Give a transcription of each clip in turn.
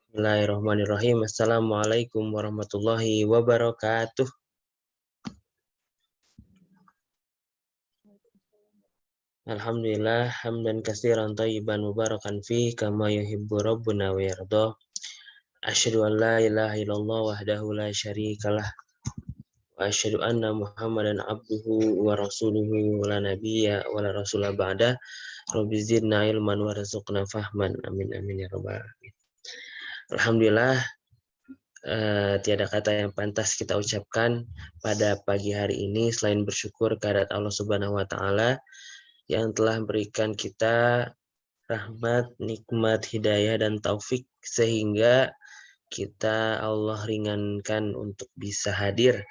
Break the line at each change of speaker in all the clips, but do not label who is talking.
Bismillahirrahmanirrahim. Assalamualaikum warahmatullahi wabarakatuh. Alhamdulillah hamdan katsiran thayyiban mubarakan fi kama yuhibbu rabbuna wa yarda. Asyhadu an la ilaha illallah wahdahu la syarikalah wa asyhadu anna Muhammadan abduhu wa rasuluhu wa la nabiyya wa la rasula ba'da. Rabbi zidna ilman warzuqna fahman. Amin amin ya rabbal alamin. Alhamdulillah, tiada kata yang pantas kita ucapkan pada pagi hari ini selain bersyukur kehadirat Allah Subhanahu wa taala yang telah berikan kita rahmat, nikmat, hidayah dan taufik sehingga kita Allah ringankan untuk bisa hadir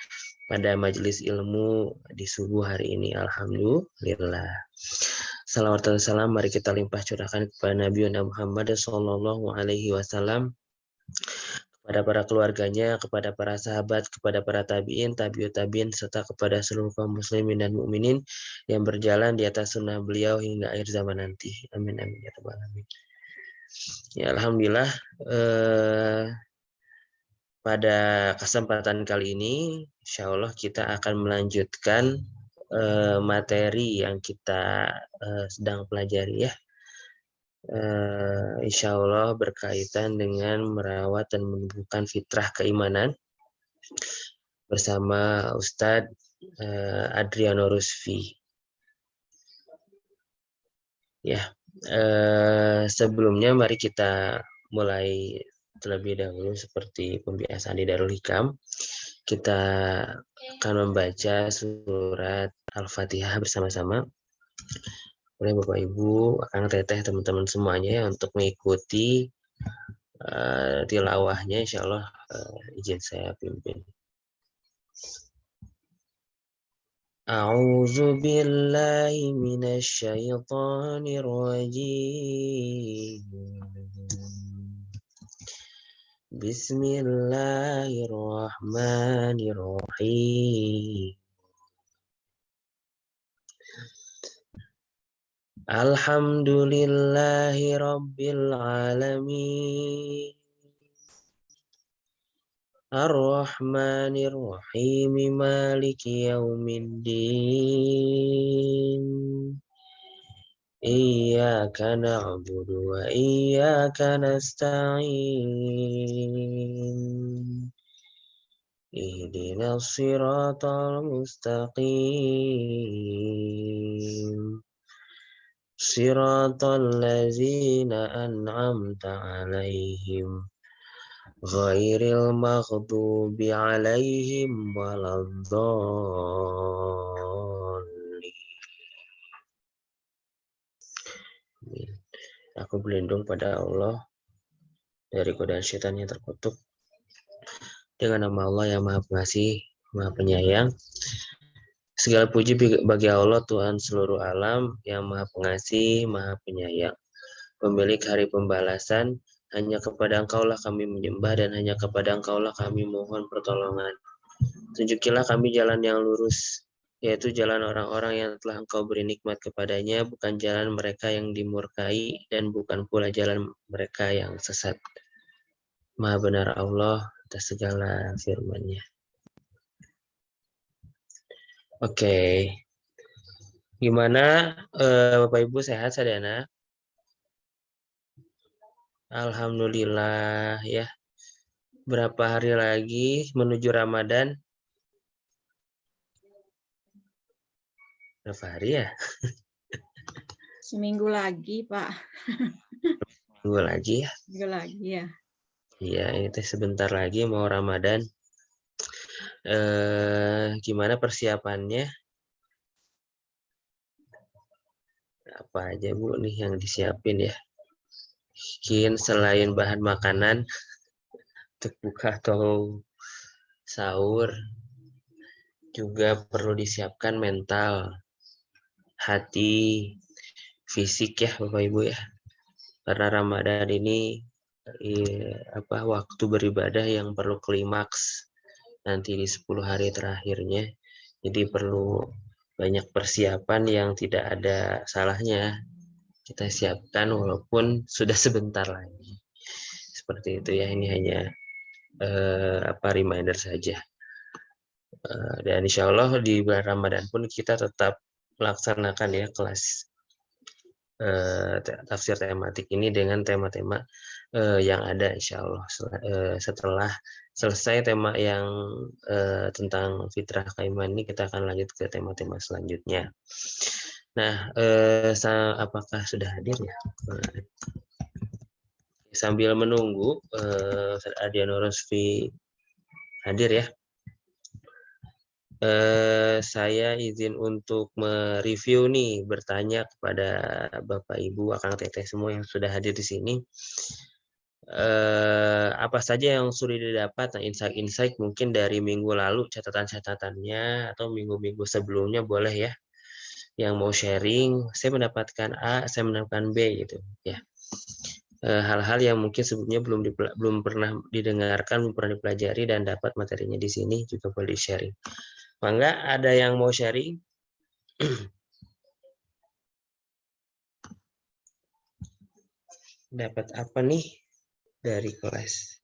pada majelis ilmu di subuh hari ini. Alhamdulillah. Salawat dan salam mari kita limpah curahkan kepada Nabi Muhammad sallallahu alaihi wasallam, kepada para keluarganya, kepada para sahabat, kepada para tabi'in, tabi'ut tabi'in, serta kepada seluruh kaum muslimin dan mukminin yang berjalan di atas sunnah beliau hingga akhir zaman nanti. Amin amin ya rabbal alamin. Ya alhamdulillah, pada kesempatan kali ini insya Allah kita akan melanjutkan materi yang kita sedang pelajari ya. Insya Allah berkaitan dengan merawat dan menumbuhkan fitrah keimanan bersama Ustadz Adriano Rusfi. Ya, sebelumnya mari kita mulai terlebih dahulu seperti pembiasaan di Darul Hikam. Kita akan membaca surat Al-Fatihah bersama-sama. Oleh Bapak Ibu, Akang Teteh, teman-teman semuanya untuk mengikuti tilawahnya, insya Allah izin saya pimpin. A'udzu billahi minasy syaithanir rajim. Bismillahirrahmanirrahim. Alhamdulillahi rabbil alamin. Ar-Rahmanir-Rahim, Maliki Yaumiddin. Iyyaka na'budu wa iyyaka nasta'in. Ihdinas siratal mustaqim. Siratal ladzina an'amta 'alaihim ghairil maghdubi 'alaihim waladdallin. Aku berlindung pada Allah dari godaan syaitan yang terkutuk. Dengan nama Allah yang Maha Pengasih, Maha Penyayang. Segala puji bagi Allah, Tuhan seluruh alam, yang Maha Pengasih, Maha Penyayang. Pemilik hari pembalasan, hanya kepada Engkaulah kami menyembah dan hanya kepada Engkaulah kami mohon pertolongan. Tunjukilah kami jalan yang lurus, yaitu jalan orang-orang yang telah Engkau beri nikmat kepadanya, bukan jalan mereka yang dimurkai dan bukan pula jalan mereka yang sesat. Maha benar Allah atas segala firman-Nya. Oke. Gimana Bapak Ibu, sehat sadana? Alhamdulillah ya. Berapa hari lagi menuju Ramadan? Berapa hari ya?
Seminggu lagi, Pak.
Seminggu lagi ya?
Seminggu lagi ya.
Iya, ini sebentar lagi mau Ramadan. Gimana persiapannya? Apa aja Bu nih yang disiapin ya? Mungkin selain bahan makanan untuk buka atau sahur, juga perlu disiapkan mental, hati, fisik ya Bapak Ibu ya. Karena Ramadan ini waktu beribadah yang perlu klimaks nanti di 10 hari terakhirnya. Jadi perlu banyak persiapan yang tidak ada salahnya kita siapkan walaupun sudah sebentar lagi. seperti itu ya. Ini hanya reminder saja. Dan insya Allah di bulan Ramadan pun kita tetap melaksanakan ya kelas tafsir tematik ini dengan tema-tema yang ada insya Allah. Setelah selesai tema yang tentang fitrah keimanan ini, kita akan lanjut ke tema-tema selanjutnya. Nah, apakah sudah hadir ya? Sambil menunggu Adiano Rosfi hadir ya. Saya izin untuk mereview nih, bertanya kepada Bapak Ibu, Akang Teteh semua yang sudah hadir di sini. Apa saja yang sudah didapat, insight-insight mungkin dari minggu lalu, catatan-catatannya, atau minggu-minggu sebelumnya boleh ya. Yang mau sharing, saya mendapatkan A, saya mendapatkan B gitu ya. Hal-hal yang mungkin sebelumnya belum pernah didengarkan, belum pernah dipelajari, dan dapat materinya di sini juga boleh di-sharing. Mangga, ada yang mau sharing? Dapat apa nih dari kelas?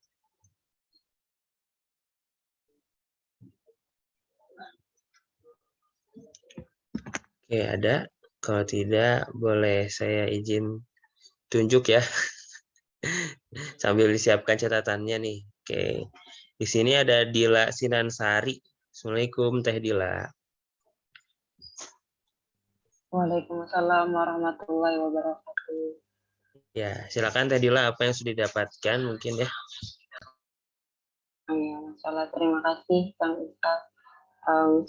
Oke, ada. Kalau tidak, boleh saya izin tunjuk ya. Sambil disiapkan catatannya nih. Oke. Di sini ada Dila Sinansari. Assalamualaikum Teh Dila.
Waalaikumsalam warahmatullahi wabarakatuh.
Ya, silakan Teh Dila, apa yang sudah didapatkan mungkin ya.
Ya, masalah terima kasih Kang Ustaz.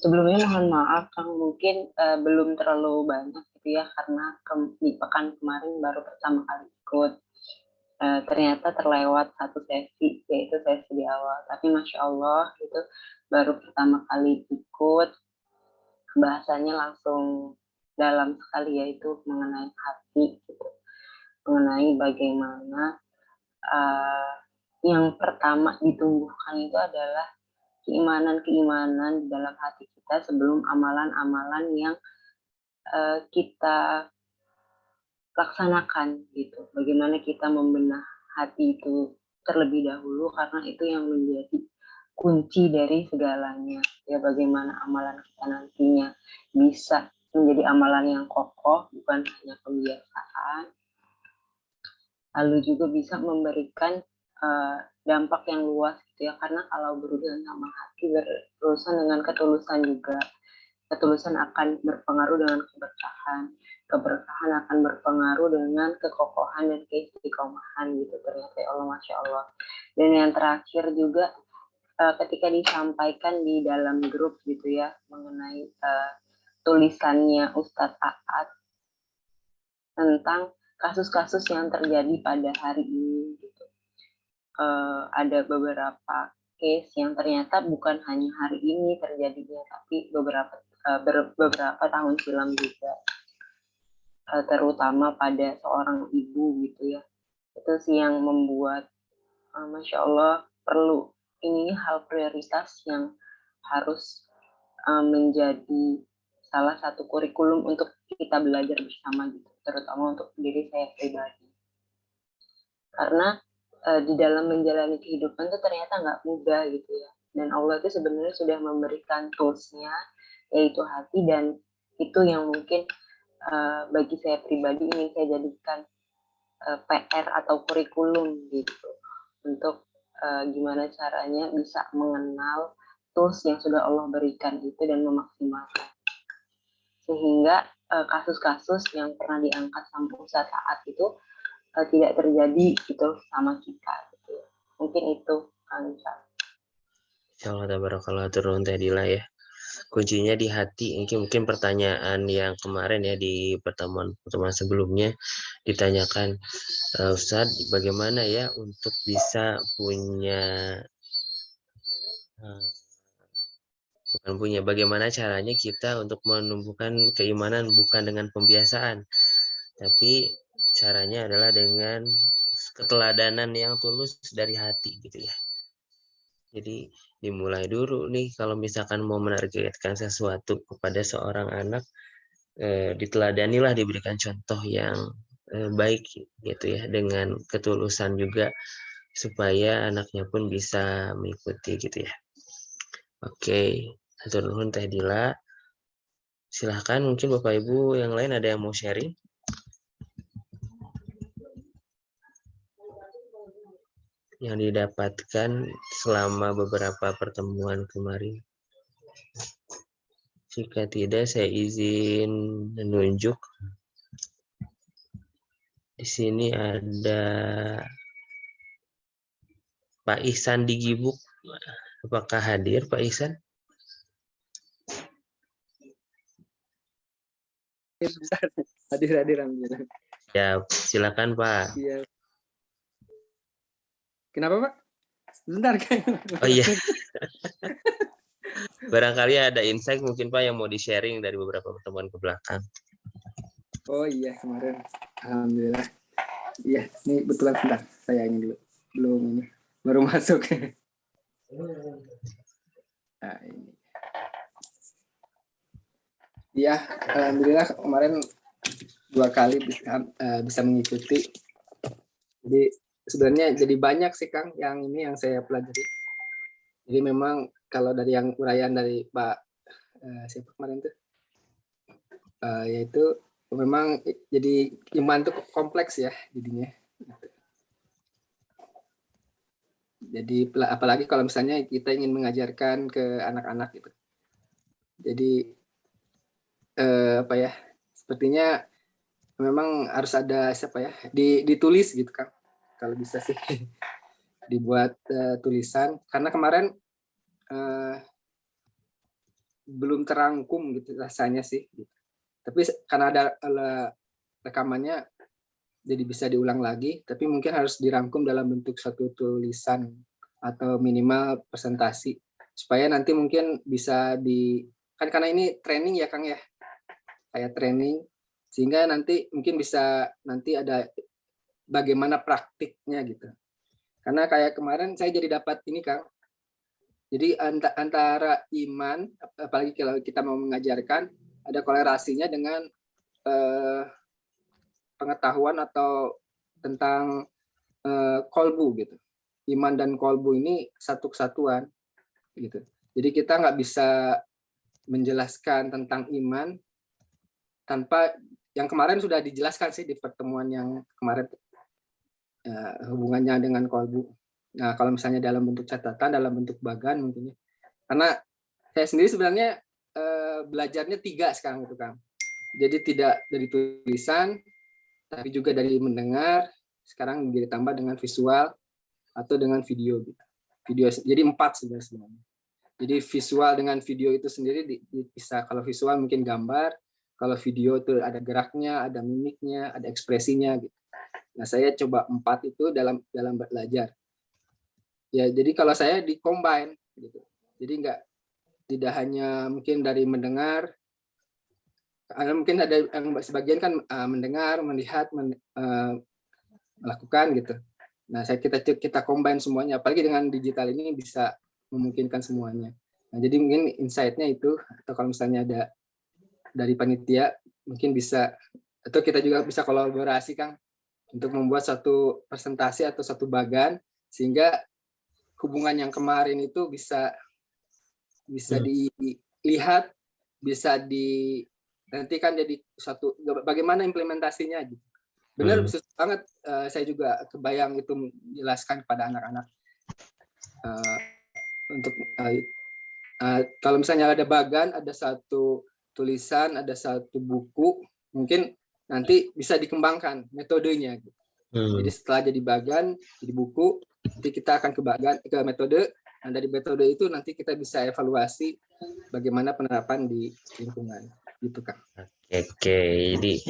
Sebelumnya mohon maaf Kang, mungkin belum terlalu banyak gitu ya, karena di pekan kemarin baru pertama kali ikut. Ternyata terlewat satu sesi, yaitu sesi di awal. Tapi Masya Allah itu baru pertama kali ikut, bahasanya langsung dalam sekali, yaitu mengenai hati gitu. Mengenai bagaimana yang pertama ditumbuhkan itu adalah keimanan-keimanan di dalam hati kita sebelum amalan-amalan yang kita laksanakan gitu. Bagaimana kita membenah hati itu terlebih dahulu, karena itu yang menjadi kunci dari segalanya. Ya, bagaimana amalan kita nantinya bisa menjadi amalan yang kokoh, bukan hanya kebiasaan. Lalu juga bisa memberikan dampak yang luas gitu ya, karena kalau berurusan sama hati, berurusan dengan ketulusan juga. Ketulusan akan berpengaruh dengan keberkahan, keberkahan akan berpengaruh dengan kekokohan dan keistiqomahan gitu, ternyata ya Allah, Masya Allah. Dan yang terakhir juga ketika disampaikan di dalam grup gitu ya, mengenai tulisannya Ustadz Aat tentang kasus-kasus yang terjadi pada hari ini gitu. Ada beberapa case yang ternyata bukan hanya hari ini terjadinya, tapi beberapa tahun silam juga, terutama pada seorang ibu gitu ya. Itu sih yang membuat Masya Allah perlu, ini hal prioritas yang harus menjadi salah satu kurikulum untuk kita belajar bersama gitu, terutama untuk diri saya pribadi. Karena di dalam menjalani kehidupan itu ternyata nggak mudah gitu ya. Dan Allah itu sebenarnya sudah memberikan toolsnya, yaitu hati, dan itu yang mungkin bagi saya pribadi ingin saya jadikan PR atau kurikulum gitu, untuk gimana caranya bisa mengenal tools yang sudah Allah berikan itu dan memaksimalkan. Sehingga kasus-kasus yang pernah diangkat sama Ustadz Saat itu tidak terjadi gitu sama kita gitu. Mungkin itu Kang Ica.
Insyaallah tabarakallah turun Teh Dila ya. Kuncinya di hati. Mungkin pertanyaan yang kemarin ya di pertemuan sebelumnya ditanyakan, Ustadz, bagaimana ya untuk bisa punya bagaimana caranya kita untuk menumbuhkan keimanan bukan dengan pembiasaan, tapi caranya adalah dengan keteladanan yang tulus dari hati gitu ya. Jadi dimulai dulu nih, kalau misalkan mau menargetkan sesuatu kepada seorang anak, diteladanilah, diberikan contoh yang baik gitu ya, dengan ketulusan juga supaya anaknya pun bisa mengikuti gitu ya. Oke, hatur nuhun Teh Dila. Silahkan mungkin Bapak Ibu yang lain ada yang mau sharing. Yang didapatkan selama beberapa pertemuan kemarin. Jika tidak, saya izin menunjuk. Di sini ada Pak Ihsan di Gibuk. Apakah hadir Pak Ihsan?
Hadir alhamdulillah.
Ya, silakan Pak.
Iya. Kenapa Pak? Sebentar kan.
Oh iya. Barangkali ada insight mungkin Pak yang mau di-sharing dari beberapa pertemuan ke belakang.
Oh iya, kemarin alhamdulillah. Iya, ini betulan sebentar. Saya ini dulu. Belum ini. Baru masuk. Nah, ini. Iya, alhamdulillah kemarin 2 kali bisa mengikuti. Jadi sebenarnya jadi banyak sih Kang yang ini yang saya pelajari. Jadi memang kalau dari yang uraian dari Pak siapa kemarin tuh, yaitu memang jadi iman itu kompleks ya jadinya. Jadi apalagi kalau misalnya kita ingin mengajarkan ke anak-anak gitu. Jadi apa ya? Sepertinya memang harus ada siapa ya? Ditulis gitu kan. Kalau bisa sih dibuat tulisan karena kemarin belum terangkum gitu rasanya sih. Tapi karena ada rekamannya jadi bisa diulang lagi, tapi mungkin harus dirangkum dalam bentuk satu tulisan atau minimal presentasi supaya nanti mungkin bisa kan karena ini training ya Kang ya, kayak training sehingga nanti mungkin bisa nanti ada bagaimana praktiknya gitu. Karena kayak kemarin saya jadi dapat ini Kang. Jadi antara iman, apalagi kalau kita mau mengajarkan, ada kolerasinya dengan pengetahuan atau tentang kolbu gitu. Iman dan kolbu ini satu kesatuan gitu. Jadi kita nggak bisa menjelaskan tentang iman tanpa yang kemarin sudah dijelaskan sih di pertemuan yang kemarin hubungannya dengan kolbu. Nah kalau misalnya dalam bentuk catatan, dalam bentuk bagan mungkin, karena saya sendiri sebenarnya belajarnya 3 sekarang gitu Kang. Jadi tidak dari tulisan, tapi juga dari mendengar. Sekarang ditambah dengan visual atau dengan video gitu. Video jadi 4 sebenarnya. Jadi visual dengan video itu sendiri bisa, kalau visual mungkin gambar, kalau video itu ada geraknya, ada mimiknya, ada ekspresinya gitu. Nah, saya coba 4 itu dalam belajar. Ya, jadi kalau saya di-combine gitu. Jadi tidak hanya mungkin dari mendengar, mungkin ada yang sebagian kan mendengar, melihat, melakukan gitu. Nah, kita combine semuanya, apalagi dengan digital ini bisa memungkinkan semuanya. Nah, jadi mungkin insight-nya itu, atau kalau misalnya ada dari panitia, mungkin bisa, atau kita juga bisa kolaborasi Kang, untuk membuat satu presentasi atau satu bagan, sehingga hubungan yang kemarin itu bisa dilihat, bisa nanti kan jadi satu, bagaimana implementasinya gitu. Benar, susah banget. Saya juga kebayang itu menjelaskan kepada anak-anak. Untuk kalau misalnya ada bagan, ada satu tulisan, ada satu buku, mungkin nanti bisa dikembangkan metodenya. Jadi setelah jadi bagan, jadi buku, nanti kita akan ke metode. Dan dari metode itu nanti kita bisa evaluasi bagaimana penerapan di lingkungan. Gitu Kang.
Oke, jadi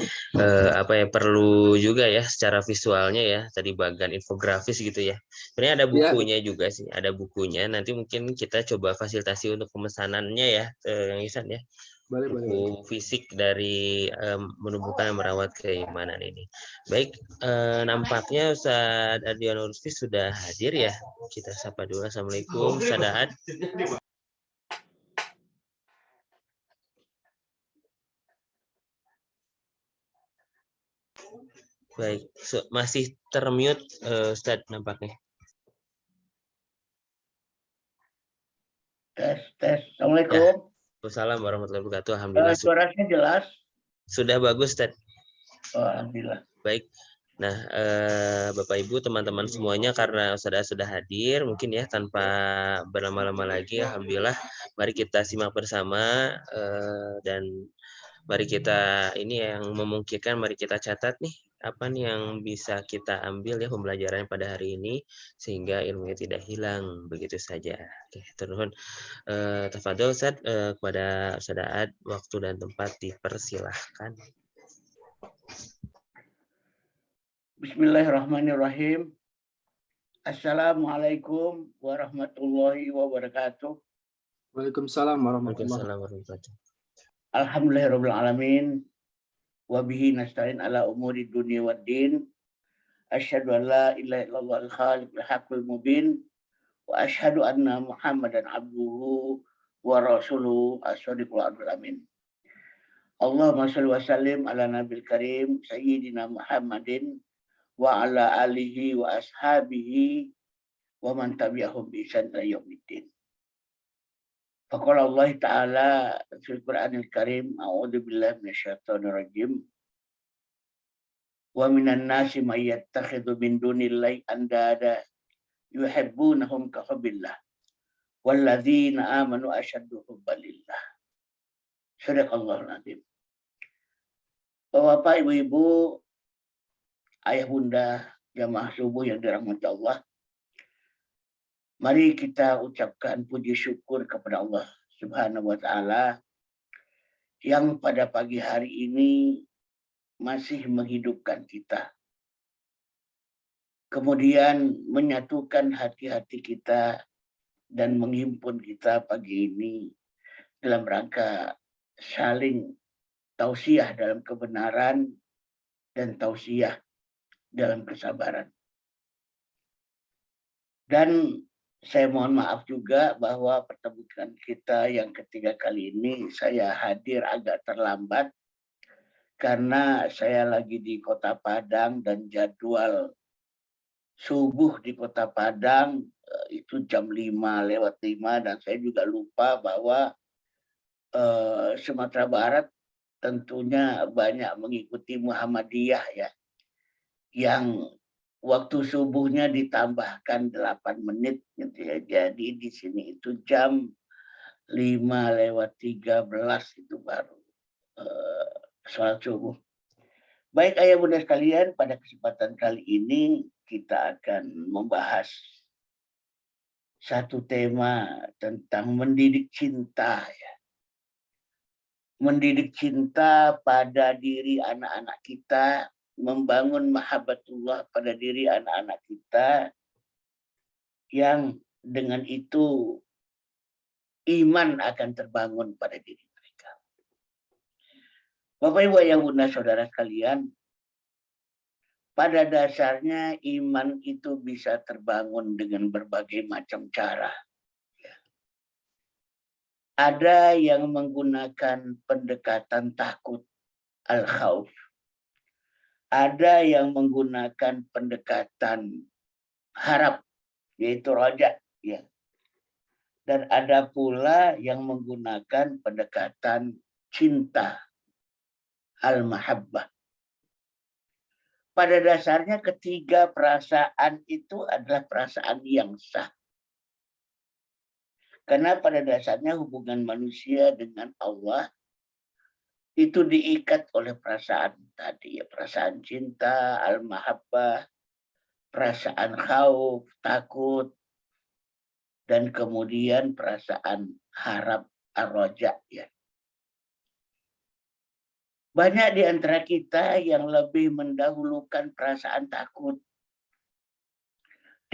perlu juga ya secara visualnya ya, tadi bagian infografis gitu ya. Sebenarnya ada bukunya juga sih, ada bukunya. Nanti mungkin kita coba fasilitasi untuk pemesanannya ya, yang Ihsan ya. Buku fisik dari menumbuhkan dan merawat keimanan ini. Baik, nampaknya Ustaz Ardian Lutfi sudah hadir ya. Kita sapa dulu. Assalamualaikum, Ustaz Ahad. Baik, masih termute Ustaz nampaknya.
Tes. Assalamualaikum.
Waalaikumsalam warahmatullahi wabarakatuh. Alhamdulillah
Suaranya jelas.
sudah bagus, Ustaz.
Oh, alhamdulillah.
Baik. Nah, Bapak Ibu, teman-teman semuanya, karena sudah hadir, mungkin ya tanpa berlama-lama lagi, alhamdulillah, mari kita simak bersama dan mari kita ini yang memungkinkan, mari kita catat nih apa nih yang bisa kita ambil ya pembelajaran pada hari ini sehingga ilmunya tidak hilang begitu saja. Oke, turun. Tafadhol Ustaz, kepada Ustaz Aad, waktu dan tempat dipersilahkan.
Bismillahirrahmanirrahim. Assalamualaikum warahmatullahi wabarakatuh.
Waalaikumsalam warahmatullahi
Waalaikumsalam warahmatullahi wabarakatuh.
Alhamdulillahirabbil alamin. Wa bihi nasta'in ala umuri dunya waddin. Asyhadu an la ilaha illallah al-khaliqul haqqul mubin wa asyhadu anna Muhammadan abduhu wa rasuluhu as-shadiqul amin. Allahumma shalli wa sallim ala nabil karim sayyidina Muhammadin wa ala alihi wa ashabihi wa man tabi'ahum bi ihsan ila yaumiddin. Faqala Allah Ta'ala fil Qur'anil Karim, a'udzu billahi minasyaitonir rajim. Wa minan nasi may yattakhidhu min dunillahi andada yuhibbunahum ka hubbillah walladzina amanu ashaddu hubban lillah. Shadaqallahul azim. Bapak, Ibu-ibu, ayah bunda, jamaah subuh yang dirahmati Allah. Mari kita ucapkan puji syukur kepada Allah Subhanahu wa Ta'ala yang pada pagi hari ini masih menghidupkan kita. Kemudian menyatukan hati-hati kita dan menghimpun kita pagi ini dalam rangka saling tausiah dalam kebenaran dan tausiah dalam kesabaran. Dan saya mohon maaf juga bahwa pertemuan kita yang ketiga kali ini saya hadir agak terlambat karena saya lagi di Kota Padang dan jadwal subuh di Kota Padang itu jam 5:05 dan saya juga lupa bahwa Sumatera Barat tentunya banyak mengikuti Muhammadiyah ya, yang waktu subuhnya ditambahkan 8 menit gitu ya. Jadi di sini itu jam 5:13 itu baru sholat subuh. Baik ayah bunda sekalian, pada kesempatan kali ini kita akan membahas satu tema tentang mendidik cinta ya. Mendidik cinta pada diri anak-anak kita, membangun mahabbatullah pada diri anak-anak kita, yang dengan itu iman akan terbangun pada diri mereka. Bapak Ibu yang bunda saudara sekalian, pada dasarnya iman itu bisa terbangun dengan berbagai macam cara. Ada yang menggunakan pendekatan takut, al-khauf. Ada yang menggunakan pendekatan harap, yaitu roja. Ya. Dan ada pula yang menggunakan pendekatan cinta, al-mahabbah. Pada dasarnya ketiga perasaan itu adalah perasaan yang sah. Karena pada dasarnya hubungan manusia dengan Allah itu diikat oleh perasaan tadi ya, perasaan cinta, al-mahabbah, perasaan khauf, takut, dan kemudian perasaan harap, ar-roja ya. Banyak di antara kita yang lebih mendahulukan perasaan takut.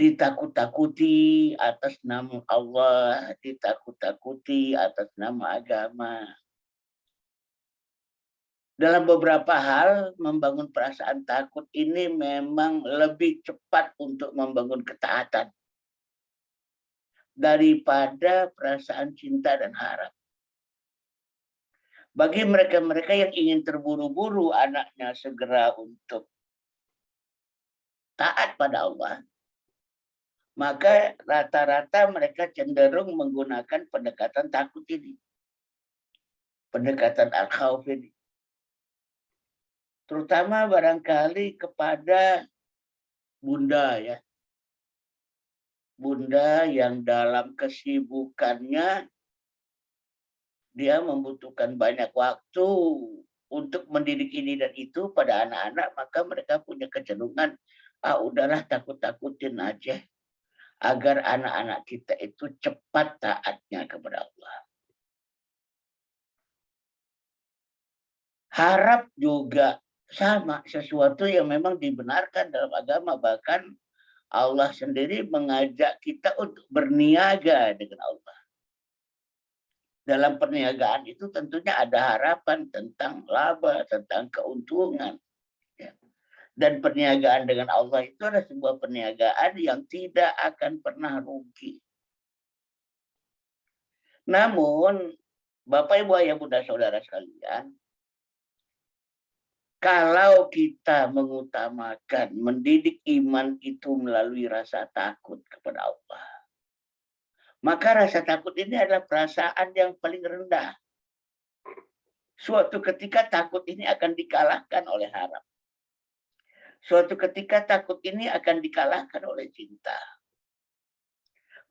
Ditakut-takuti atas nama Allah, ditakut-takuti atas nama agama. Dalam beberapa hal, membangun perasaan takut ini memang lebih cepat untuk membangun ketaatan daripada perasaan cinta dan harap. Bagi mereka-mereka yang ingin terburu-buru anaknya segera untuk taat pada Allah, Maka rata-rata mereka cenderung menggunakan pendekatan takut ini. Pendekatan al-khawf ini. Terutama barangkali kepada bunda ya. Bunda yang dalam kesibukannya dia membutuhkan banyak waktu untuk mendidik ini dan itu pada anak-anak, maka mereka punya kecenderungan, udahlah takut-takutin aja agar anak-anak kita itu cepat taatnya kepada Allah. Harap juga sama, sesuatu yang memang dibenarkan dalam agama, bahkan Allah sendiri mengajak kita untuk berniaga dengan Allah. Dalam perniagaan itu tentunya ada harapan tentang laba, tentang keuntungan. Ya. Dan perniagaan dengan Allah itu adalah sebuah perniagaan yang tidak akan pernah rugi. Namun, Bapak, Ibu, Ayah, Bunda, Saudara sekalian, kalau kita mengutamakan mendidik iman itu melalui rasa takut kepada Allah, maka rasa takut ini adalah perasaan yang paling rendah. Suatu ketika takut ini akan dikalahkan oleh harap. Suatu ketika takut ini akan dikalahkan oleh cinta.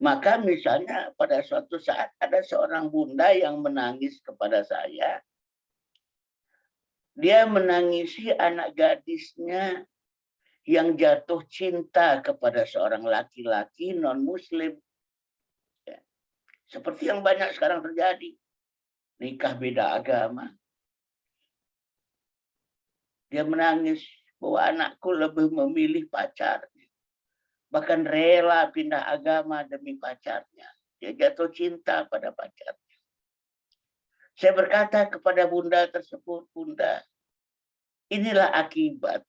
Maka misalnya pada suatu saat ada seorang bunda yang menangis kepada saya. Dia menangisi anak gadisnya yang jatuh cinta kepada seorang laki-laki non-muslim. Ya. Seperti yang banyak sekarang terjadi. Nikah beda agama. Dia menangis bahwa anakku lebih memilih pacarnya. Bahkan rela pindah agama demi pacarnya. Dia jatuh cinta pada pacarnya. Saya berkata kepada bunda tersebut, bunda, inilah akibat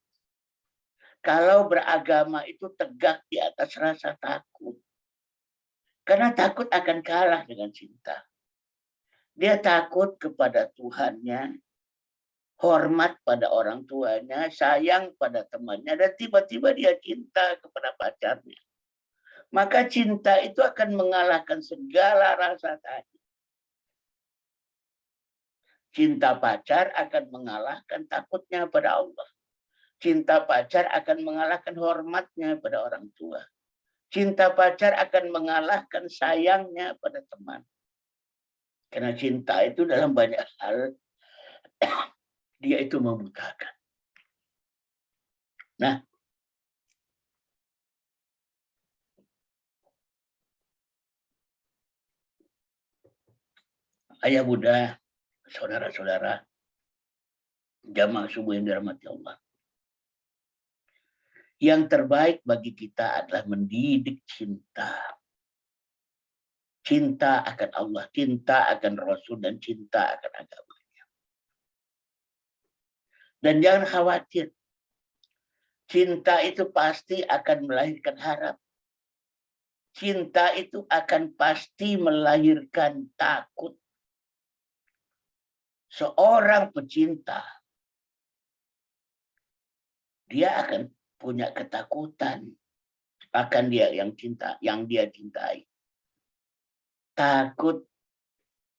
kalau beragama itu tegak di atas rasa takut. Karena takut akan kalah dengan cinta. Dia takut kepada Tuhannya, hormat pada orang tuanya, sayang pada temannya, dan tiba-tiba dia cinta kepada pacarnya. Maka cinta itu akan mengalahkan segala rasa tadi. Cinta pacar akan mengalahkan takutnya pada Allah. Cinta pacar akan mengalahkan hormatnya pada orang tua. Cinta pacar akan mengalahkan sayangnya pada teman. Karena cinta itu dalam banyak hal, dia itu membutakan. Nah, ayah bunda, saudara-saudara, jamaah subuh yang dirahmati Allah. Yang terbaik bagi kita adalah mendidik cinta. Cinta akan Allah, cinta akan Rasul, dan cinta akan agamanya. Dan jangan khawatir. Cinta itu pasti akan melahirkan harap. Cinta itu akan pasti melahirkan takut. Seorang pecinta, dia akan punya ketakutan akan dia yang dia cintai. Takut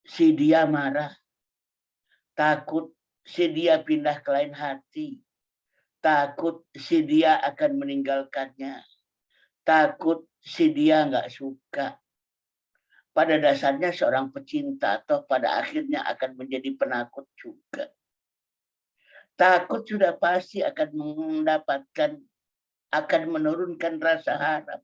si dia marah, takut si dia pindah ke lain hati, takut si dia akan meninggalkannya, takut si dia nggak suka. Pada dasarnya seorang pecinta atau pada akhirnya akan menjadi penakut juga. Takut sudah pasti akan menurunkan rasa harap.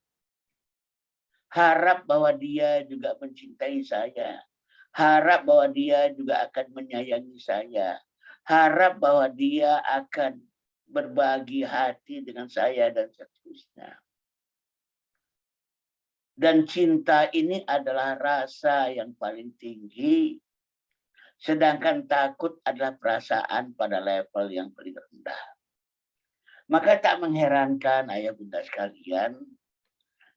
Harap bahwa dia juga mencintai saya. Harap bahwa dia juga akan menyayangi saya. Harap bahwa dia akan berbagi hati dengan saya dan seterusnya. Dan cinta ini adalah rasa yang paling tinggi. Sedangkan takut adalah perasaan pada level yang paling rendah. Maka tak mengherankan ayah bunda sekalian,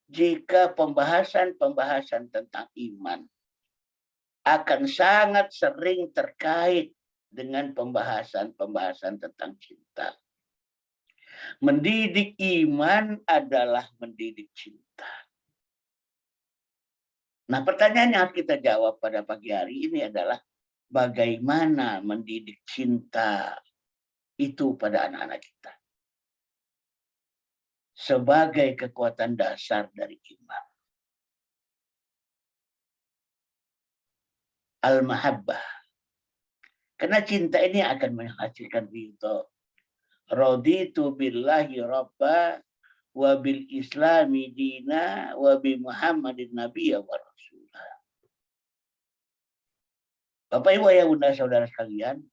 jika pembahasan-pembahasan tentang iman akan sangat sering terkait dengan pembahasan-pembahasan tentang cinta. Mendidik iman adalah mendidik cinta. Nah, pertanyaan yang harus kita jawab pada pagi hari ini adalah bagaimana mendidik cinta itu pada anak-anak kita sebagai kekuatan dasar dari iman. Al-mahabbah. Karena cinta ini akan menghasilkan ridho. Raditu billahi rabba wa bil islami dina wa bi Muhammadin nabiyya wa rasulah. Bapak Ibu ayah bunda saudara sekalian,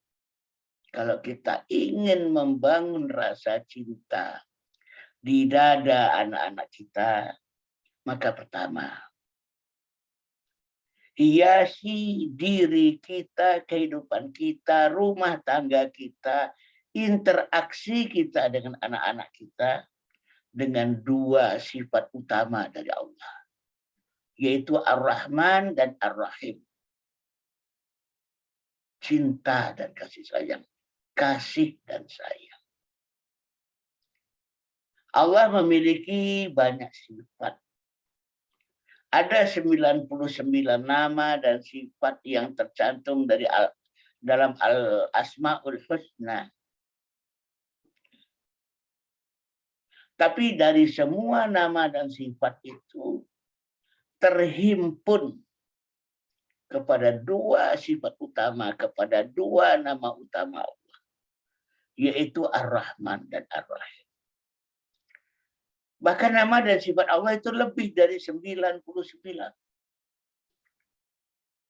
kalau kita ingin membangun rasa cinta di dada anak-anak kita, maka pertama, hiasi diri kita, kehidupan kita, rumah tangga kita, interaksi kita dengan anak-anak kita dengan dua sifat utama dari Allah, yaitu Ar-Rahman dan Ar-Rahim. Cinta dan kasih sayang. Kasih dan sayang. Allah memiliki banyak sifat. Ada 99 nama dan sifat yang tercantum dalam Al-Asma'ul Husna. Tapi dari semua nama dan sifat itu terhimpun kepada dua sifat utama, kepada dua nama utama Allah, yaitu Ar-Rahman dan Ar-Rahim. Bahkan nama dan sifat Allah itu lebih dari 99.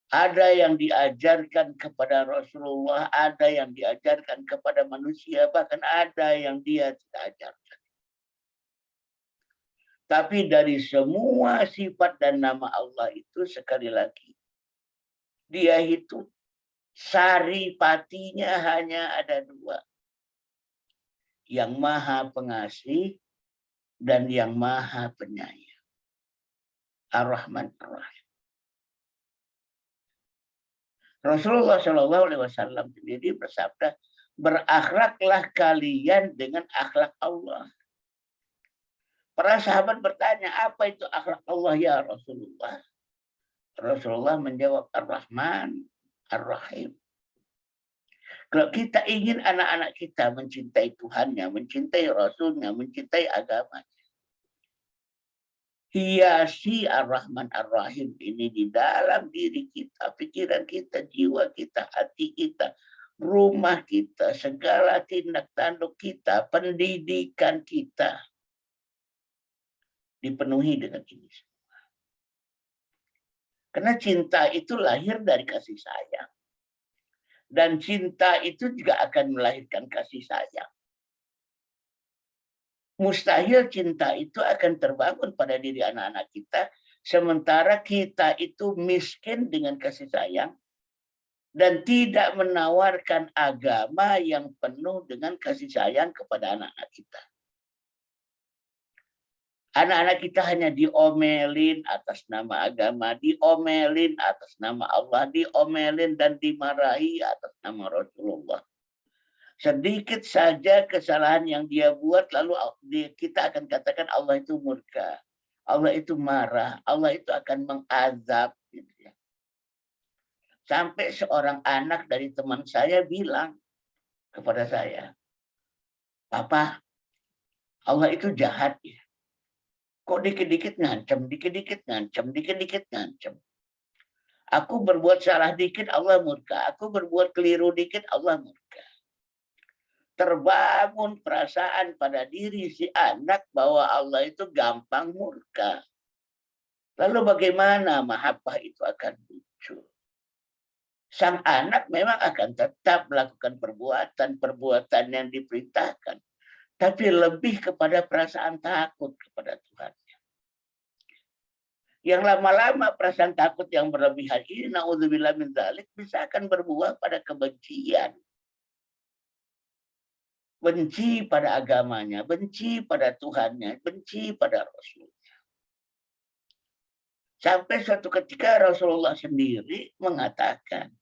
Ada yang diajarkan kepada Rasulullah, ada yang diajarkan kepada manusia, bahkan ada yang dia tidak ajarkan. Tapi dari semua sifat dan nama Allah itu, sekali lagi, dia itu saripatinya hanya ada dua. Yang maha pengasih dan yang maha penyayang. Ar-Rahman Ar-Rahim. Rasulullah SAW sendiri bersabda, berakhlaklah kalian dengan akhlak Allah. Para sahabat bertanya, apa itu akhlak Allah ya Rasulullah? Rasulullah menjawab, Ar-Rahman Ar-Rahim. Kalau kita ingin anak-anak kita mencintai Tuhannya, mencintai Rasulnya, mencintai agamanya, hiasi Ar-Rahman Ar-Rahim ini di dalam diri kita, pikiran kita, jiwa kita, hati kita, rumah kita, segala tindak tanduk kita, pendidikan kita, dipenuhi dengan ini semua. Karena cinta itu lahir dari kasih sayang. Dan cinta itu juga akan melahirkan kasih sayang. Mustahil cinta itu akan terbangun pada diri anak-anak kita, sementara kita itu miskin dengan kasih sayang dan tidak menawarkan agama yang penuh dengan kasih sayang kepada anak-anak kita. Anak-anak kita hanya diomelin atas nama agama, diomelin atas nama Allah, diomelin dan dimarahi atas nama Rasulullah. Sedikit saja kesalahan yang dia buat, lalu kita akan katakan Allah itu murka, Allah itu marah, Allah itu akan mengazab. Gitu ya. Sampai seorang anak dari teman saya bilang kepada saya, Papa, Allah itu jahat ya. Kok dikit-dikit ngancam, dikit-dikit ngancam, dikit-dikit ngancam. Aku berbuat salah dikit, Allah murka. Aku berbuat keliru dikit, Allah murka. Terbangun perasaan pada diri si anak bahwa Allah itu gampang murka. Lalu bagaimana mahabbah itu akan muncul? Sang anak memang akan tetap melakukan perbuatan yang diperintahkan. Tapi lebih kepada perasaan takut kepada Tuhannya. Yang lama-lama perasaan takut yang berlebihan ini, na'udzubillah min dzalik, bisa akan berbuah pada kebencian. Benci pada agamanya, benci pada Tuhannya, benci pada Rasulnya. Sampai suatu ketika Rasulullah sendiri mengatakan,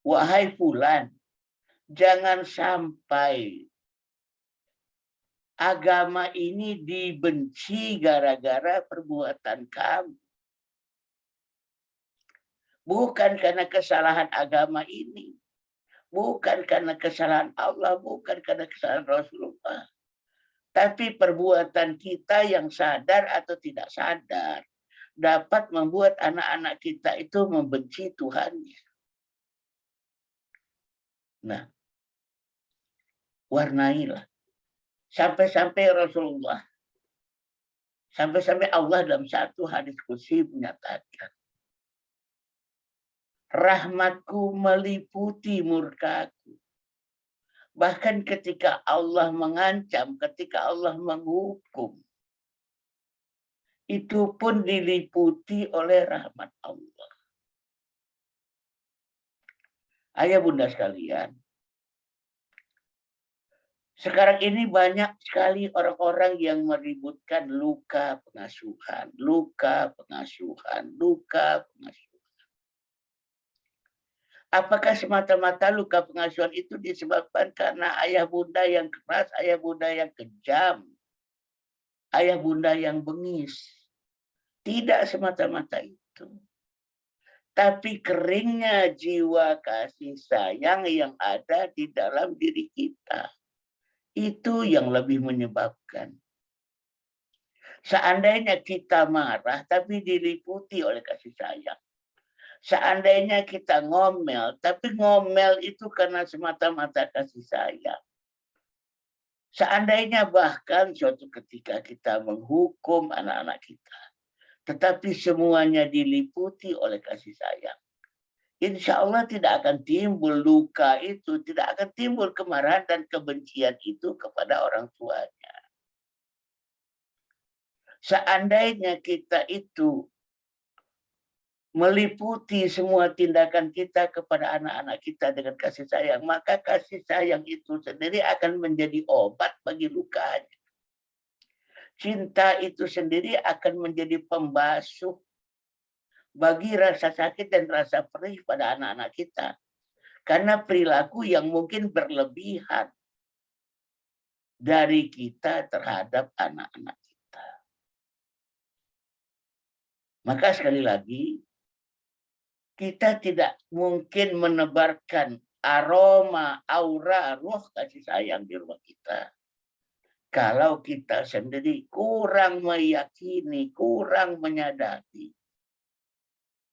wahai fulan, jangan sampai agama ini dibenci gara-gara perbuatan kamu. Bukan karena kesalahan agama ini. Bukan karena kesalahan Allah, bukan karena kesalahan Rasulullah. Tapi perbuatan kita yang sadar atau tidak sadar dapat membuat anak-anak kita itu membenci Tuhannya. Nah, warnailah. Sampai-sampai Rasulullah, sampai-sampai Allah dalam satu hadis qudsi menyatakan, rahmatku meliputi murkaku. Bahkan ketika Allah mengancam, ketika Allah menghukum, itu pun diliputi oleh rahmat Allah. Ayah bunda sekalian, sekarang ini banyak sekali orang-orang yang meributkan luka pengasuhan, luka pengasuhan, luka pengasuhan. Apakah semata-mata luka pengasuhan itu disebabkan karena ayah bunda yang keras, ayah bunda yang kejam, ayah bunda yang bengis? Tidak semata-mata itu. Tapi keringnya jiwa kasih sayang yang ada di dalam diri kita. Itu yang lebih menyebabkan. Seandainya kita marah tapi diliputi oleh kasih sayang. Seandainya kita ngomel, tapi ngomel itu karena semata-mata kasih sayang. Seandainya bahkan suatu ketika kita menghukum anak-anak kita, tetapi semuanya diliputi oleh kasih sayang. Insya Allah tidak akan timbul luka itu, tidak akan timbul kemarahan dan kebencian itu kepada orang tuanya. Seandainya kita itu meliputi semua tindakan kita kepada anak-anak kita dengan kasih sayang, maka kasih sayang itu sendiri akan menjadi obat bagi lukanya. Cinta itu sendiri akan menjadi pembasuh bagi rasa sakit dan rasa perih pada anak-anak kita. Karena perilaku yang mungkin berlebihan dari kita terhadap anak-anak kita. Maka sekali lagi, kita tidak mungkin menebarkan aroma, aura, roh kasih sayang di rumah kita. Kalau kita sendiri kurang meyakini, kurang menyadari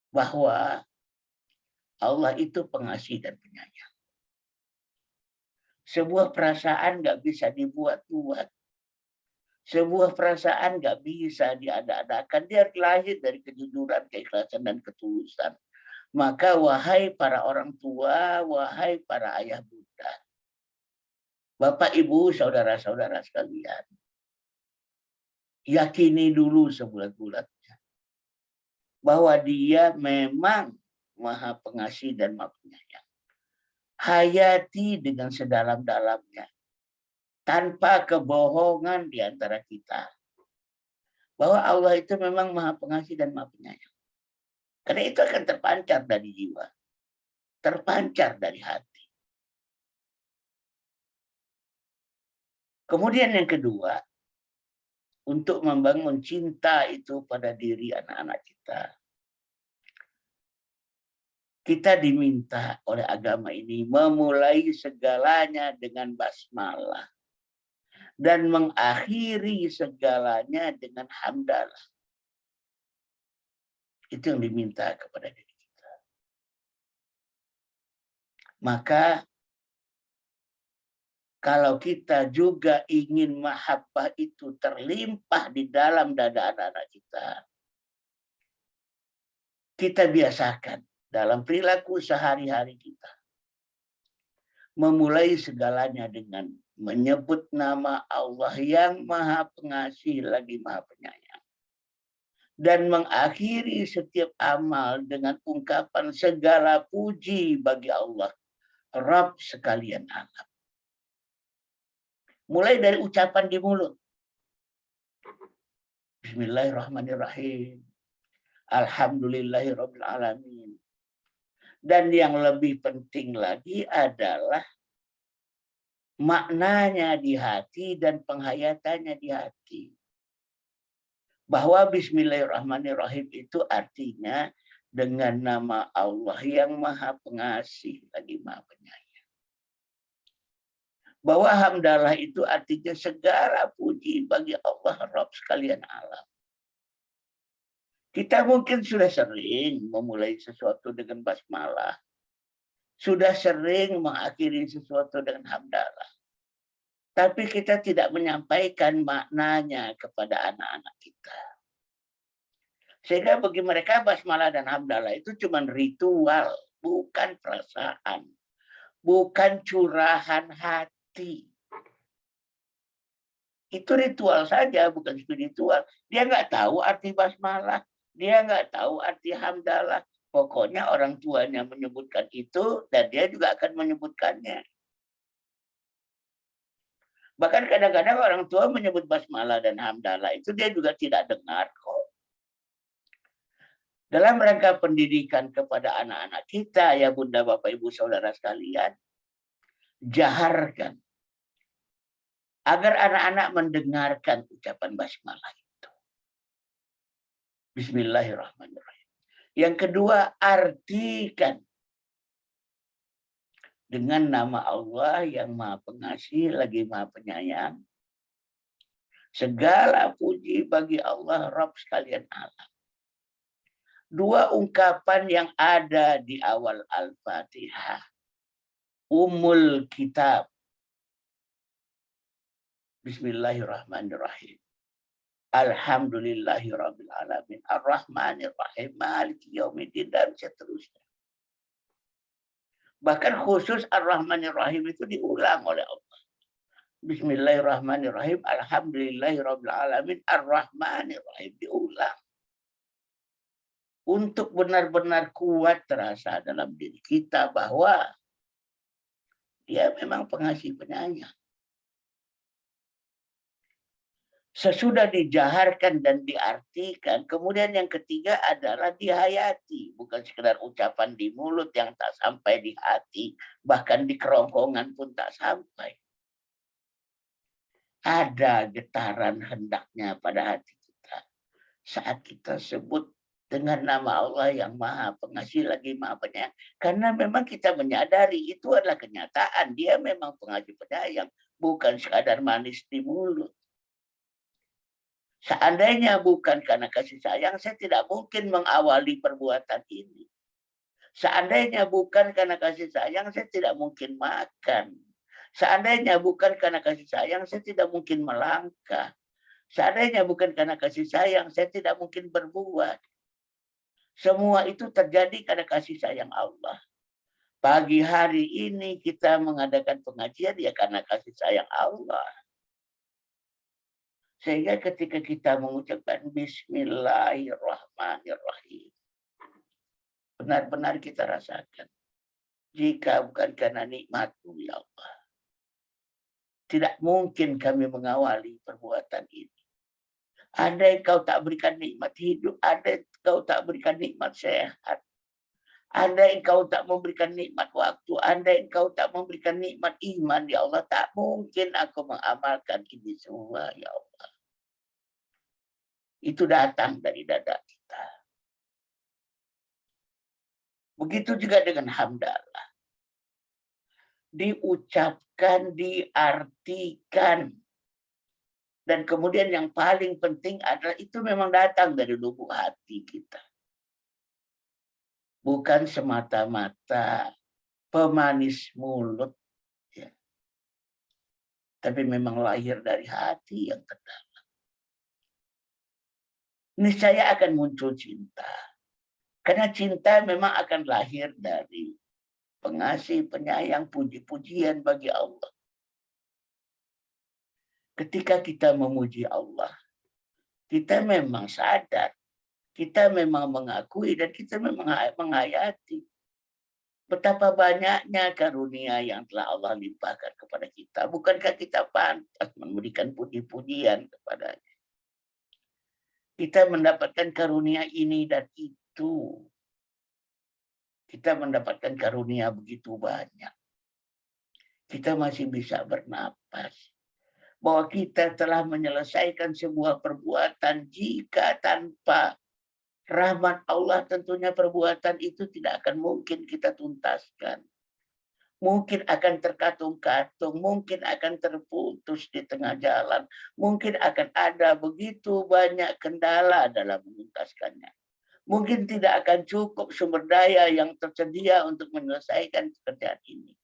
bahwa Allah itu pengasih dan penyayang. Sebuah perasaan nggak bisa dibuat-buat. Sebuah perasaan nggak bisa diada-adakan. Dia lahir dari kejujuran, keikhlasan, dan ketulusan. Maka wahai para orang tua, wahai para ayah bunda, bapak ibu, saudara-saudara sekalian, yakini dulu sebulat-bulatnya bahwa dia memang maha pengasih dan maha penyayang. Hayati dengan sedalam-dalamnya, tanpa kebohongan di antara kita, bahwa Allah itu memang maha pengasih dan maha penyayang. Karena itu akan terpancar dari jiwa, terpancar dari hati. Kemudian yang kedua, untuk membangun cinta itu pada diri anak-anak kita, kita diminta oleh agama ini memulai segalanya dengan basmalah dan mengakhiri segalanya dengan hamdalah. Itu yang diminta kepada diri kita. Maka kalau kita juga ingin mahabbah itu terlimpah di dalam dada anak-anak kita, kita biasakan dalam perilaku sehari-hari kita memulai segalanya dengan menyebut nama Allah yang maha pengasih lagi maha penyayang. Dan mengakhiri setiap amal dengan ungkapan segala puji bagi Allah, Rabb sekalian alam. Mulai dari ucapan di mulut. Bismillahirrahmanirrahim. Alhamdulillahirabbil alamin. Dan yang lebih penting lagi adalah maknanya di hati dan penghayatannya di hati. Bahwa Bismillahirrahmanirrahim itu artinya dengan nama Allah yang Maha Pengasih lagi Maha Penyayang. Bahwa hamdalah itu artinya segala puji bagi Allah Rabb sekalian alam. Kita mungkin sudah sering memulai sesuatu dengan basmalah. Sudah sering mengakhiri sesuatu dengan hamdalah. Tapi kita tidak menyampaikan maknanya kepada anak-anak kita. Sehingga bagi mereka basmalah dan hamdalah itu cuma ritual, bukan perasaan. Bukan curahan hati. Itu ritual saja, bukan spiritual. Dia nggak tahu arti basmalah. Dia nggak tahu arti hamdalah. Pokoknya orang tuanya menyebutkan itu dan dia juga akan menyebutkannya. Bahkan kadang-kadang orang tua menyebut basmalah dan hamdalah itu dia juga tidak dengar kok. Dalam rangka pendidikan kepada anak-anak kita, ya Bunda, Bapak, Ibu, Saudara sekalian, jaharkan agar anak-anak mendengarkan ucapan basmalah itu. Bismillahirrahmanirrahim. Yang kedua, artikan dengan nama Allah yang Maha Pengasih lagi Maha Penyayang. Segala puji bagi Allah Rabb sekalian alam. Dua ungkapan yang ada di awal Al-Fatihah. Ummul Kitab. Bismillahirrahmanirrahim. Alhamdulillahirabbil alamin. Ar-Rahmanir-Rahim. Maliki yaumiddin dan seterusnya. Bahkan khusus Ar-Rahmanir-Rahim itu diulang oleh Allah. Bismillahirrahmanirrahim. Alhamdulillahirabbil alamin. Ar-Rahmanir-Rahim diulang. Untuk benar-benar kuat terasa dalam diri kita bahwa dia memang pengasih penyayang. Sesudah dijaharkan dan diartikan, kemudian yang ketiga adalah dihayati. Bukan sekedar ucapan di mulut yang tak sampai di hati, bahkan di kerongkongan pun tak sampai. Ada getaran hendaknya pada hati kita saat kita sebut dengan nama Allah yang Maha Pengasih lagi Maha Penyayang. Karena memang kita menyadari itu adalah kenyataan. Dia memang pengasih penyayang, bukan sekadar manis di mulut. Seandainya bukan karena kasih sayang, saya tidak mungkin mengawali perbuatan ini. Seandainya bukan karena kasih sayang, saya tidak mungkin makan. Seandainya bukan karena kasih sayang, saya tidak mungkin melangkah. Seandainya bukan karena kasih sayang, saya tidak mungkin berbuat. Semua itu terjadi karena kasih sayang Allah. Pagi hari ini kita mengadakan pengajian ya karena kasih sayang Allah. Sehingga ketika kita mengucapkan Bismillahirrahmanirrahim, benar-benar kita rasakan. Jika bukan karena nikmat-Mu ya Allah, tidak mungkin kami mengawali perbuatan ini. Andai Kau tak berikan nikmat hidup, andai Kau tak berikan nikmat sehat, andai Kau tak memberikan nikmat waktu, andai Kau tak memberikan nikmat iman ya Allah, tak mungkin aku mengamalkan ini semua ya Allah. Itu datang dari dada kita. Begitu juga dengan hamdalah. Diucapkan, diartikan. Dan kemudian yang paling penting adalah itu memang datang dari lubuk hati kita. Bukan semata-mata pemanis mulut. Ya. Tapi memang lahir dari hati yang terdalam. Niscaya akan muncul cinta. Karena cinta memang akan lahir dari pengasih, penyayang, puji-pujian bagi Allah. Ketika kita memuji Allah, kita memang sadar, kita memang mengakui, dan kita memang menghayati betapa banyaknya karunia yang telah Allah limpahkan kepada kita. Bukankah kita pantas memberikan puji-pujian kepadanya? Kita mendapatkan karunia ini dan itu. Kita mendapatkan karunia begitu banyak. Kita masih bisa bernapas. Bahwa kita telah menyelesaikan sebuah perbuatan jika tanpa Rahmat Allah tentunya perbuatan itu tidak akan mungkin kita tuntaskan. Mungkin akan terkatung-katung, mungkin akan terputus di tengah jalan, mungkin akan ada begitu banyak kendala dalam menuntaskannya. Mungkin tidak akan cukup sumber daya yang tersedia untuk menyelesaikan pekerjaan ini.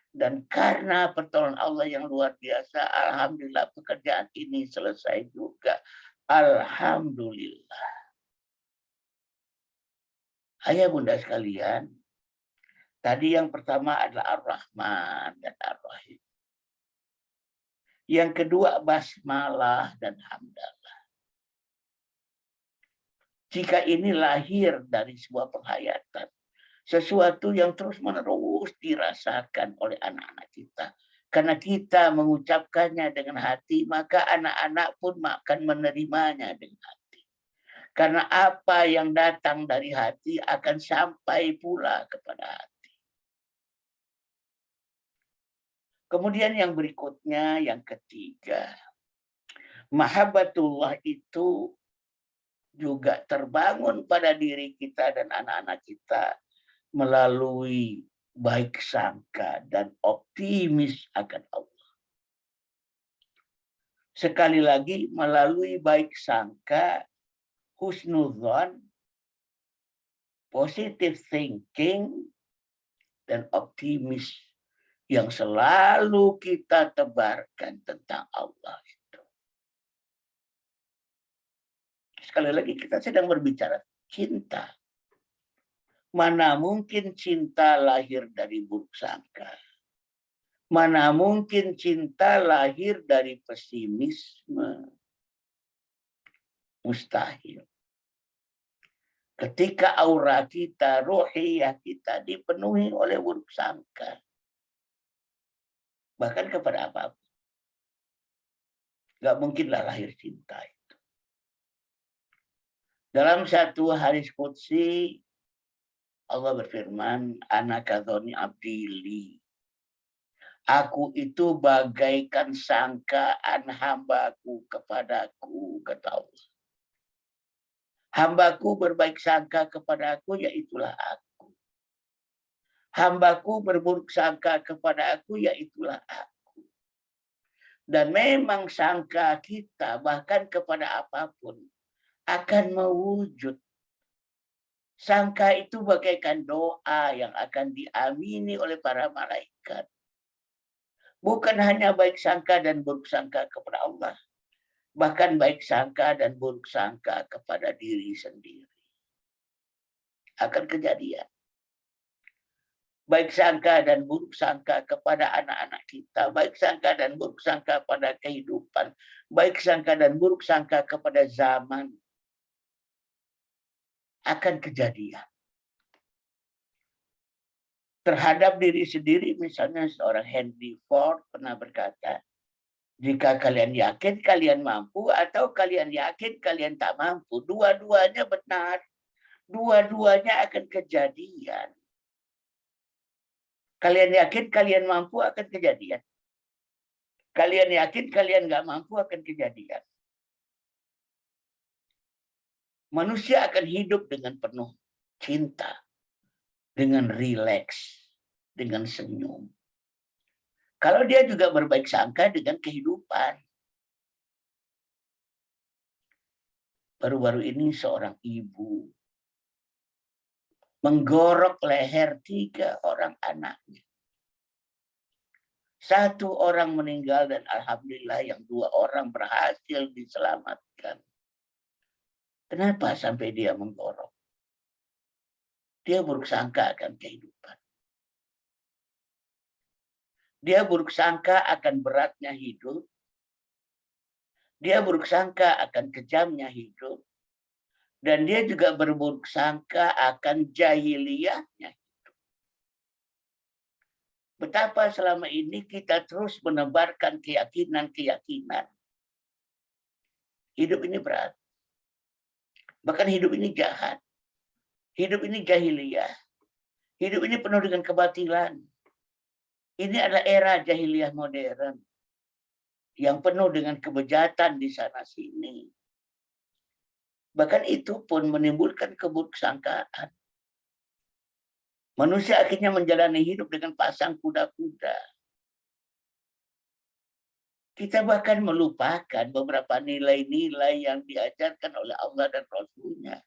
Dan karena pertolongan Allah yang luar biasa, alhamdulillah pekerjaan ini selesai juga. Alhamdulillah. Ayah bunda sekalian, tadi yang pertama adalah Ar-Rahman dan Ar-Rahim. Yang kedua basmalah dan hamdalah. Jika ini lahir dari sebuah penghayatan, sesuatu yang terus-menerus dirasakan oleh anak-anak kita. Karena kita mengucapkannya dengan hati, maka anak-anak pun akan menerimanya dengan hati. Karena apa yang datang dari hati akan sampai pula kepada hati. Kemudian yang berikutnya, yang ketiga. Mahabbatullah itu juga terbangun pada diri kita dan anak-anak kita melalui baik sangka dan optimis akan Allah. Sekali lagi, melalui baik sangka, husnudzon, positive thinking, dan optimis yang selalu kita tebarkan tentang Allah itu. Sekali lagi, kita sedang berbicara cinta. Mana mungkin cinta lahir dari buruk sangka. Mana mungkin cinta lahir dari pesimisme. Mustahil. Ketika aura kita, ruhiyah kita dipenuhi oleh buruk sangka. Bahkan kepada apapun. Gak mungkinlah lahir cinta itu. Dalam satu hadis qudsi, Allah berfirman, Ana kadzoni abdili. Aku itu bagaikan sangkaan hambaku kepadaku, kata Allah. Hambaku berbaik sangka kepada aku, yaitulah aku. Hambaku berburuk sangka kepada aku, yaitulah aku. Dan memang sangka kita bahkan kepada apapun akan mewujud. Sangka itu bagaikan doa yang akan diamini oleh para malaikat. Bukan hanya baik sangka dan buruk sangka kepada Allah. Bahkan baik sangka dan buruk sangka kepada diri sendiri. Akan kejadian. Baik sangka dan buruk sangka kepada anak-anak kita. Baik sangka dan buruk sangka pada kehidupan. Baik sangka dan buruk sangka kepada zaman. Akan kejadian. Terhadap diri sendiri, misalnya seorang Henry Ford pernah berkata, jika kalian yakin kalian mampu atau kalian yakin kalian tak mampu, dua-duanya benar. Dua-duanya akan kejadian. Kalian yakin kalian mampu akan kejadian. Kalian yakin kalian nggak mampu akan kejadian. Manusia akan hidup dengan penuh cinta, dengan rileks, dengan senyum. Kalau dia juga berbaik sangka dengan kehidupan. Baru-baru ini seorang ibu menggorok leher 3 orang anaknya. 1 orang meninggal dan alhamdulillah yang 2 orang berhasil diselamatkan. Kenapa sampai dia menggorok? Dia buruk sangka akan kehidupan. Dia buruk sangka akan beratnya hidup. Dia buruk sangka akan kejamnya hidup. Dan dia juga berburuk sangka akan jahiliyahnya hidup. Betapa selama ini kita terus menebarkan keyakinan-keyakinan. Hidup ini berat. Bahkan hidup ini jahat. Hidup ini jahiliyah. Hidup ini penuh dengan kebatilan. Ini adalah era jahiliyah modern yang penuh dengan kebejatan di sana sini. Bahkan itu pun menimbulkan keburuksangkaan. Manusia akhirnya menjalani hidup dengan pasang kuda-kuda. Kita bahkan melupakan beberapa nilai-nilai yang diajarkan oleh Allah dan Rasul-Nya.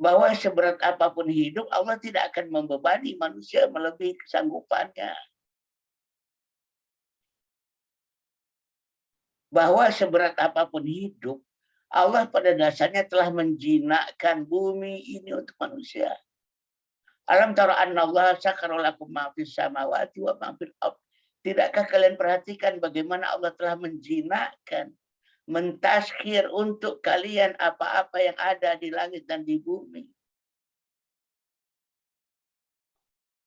Bahwa seberat apapun hidup, Allah tidak akan membebani manusia melebihi kesanggupannya. Bahwa seberat apapun hidup, Allah pada dasarnya telah menjinakkan bumi ini untuk manusia. Alam tara annallaha sakhkhara lakum ma fis samawati wa ma fil ardh. Tidakkah kalian perhatikan bagaimana Allah telah menjinakkan, mentazkir untuk kalian apa-apa yang ada di langit dan di bumi.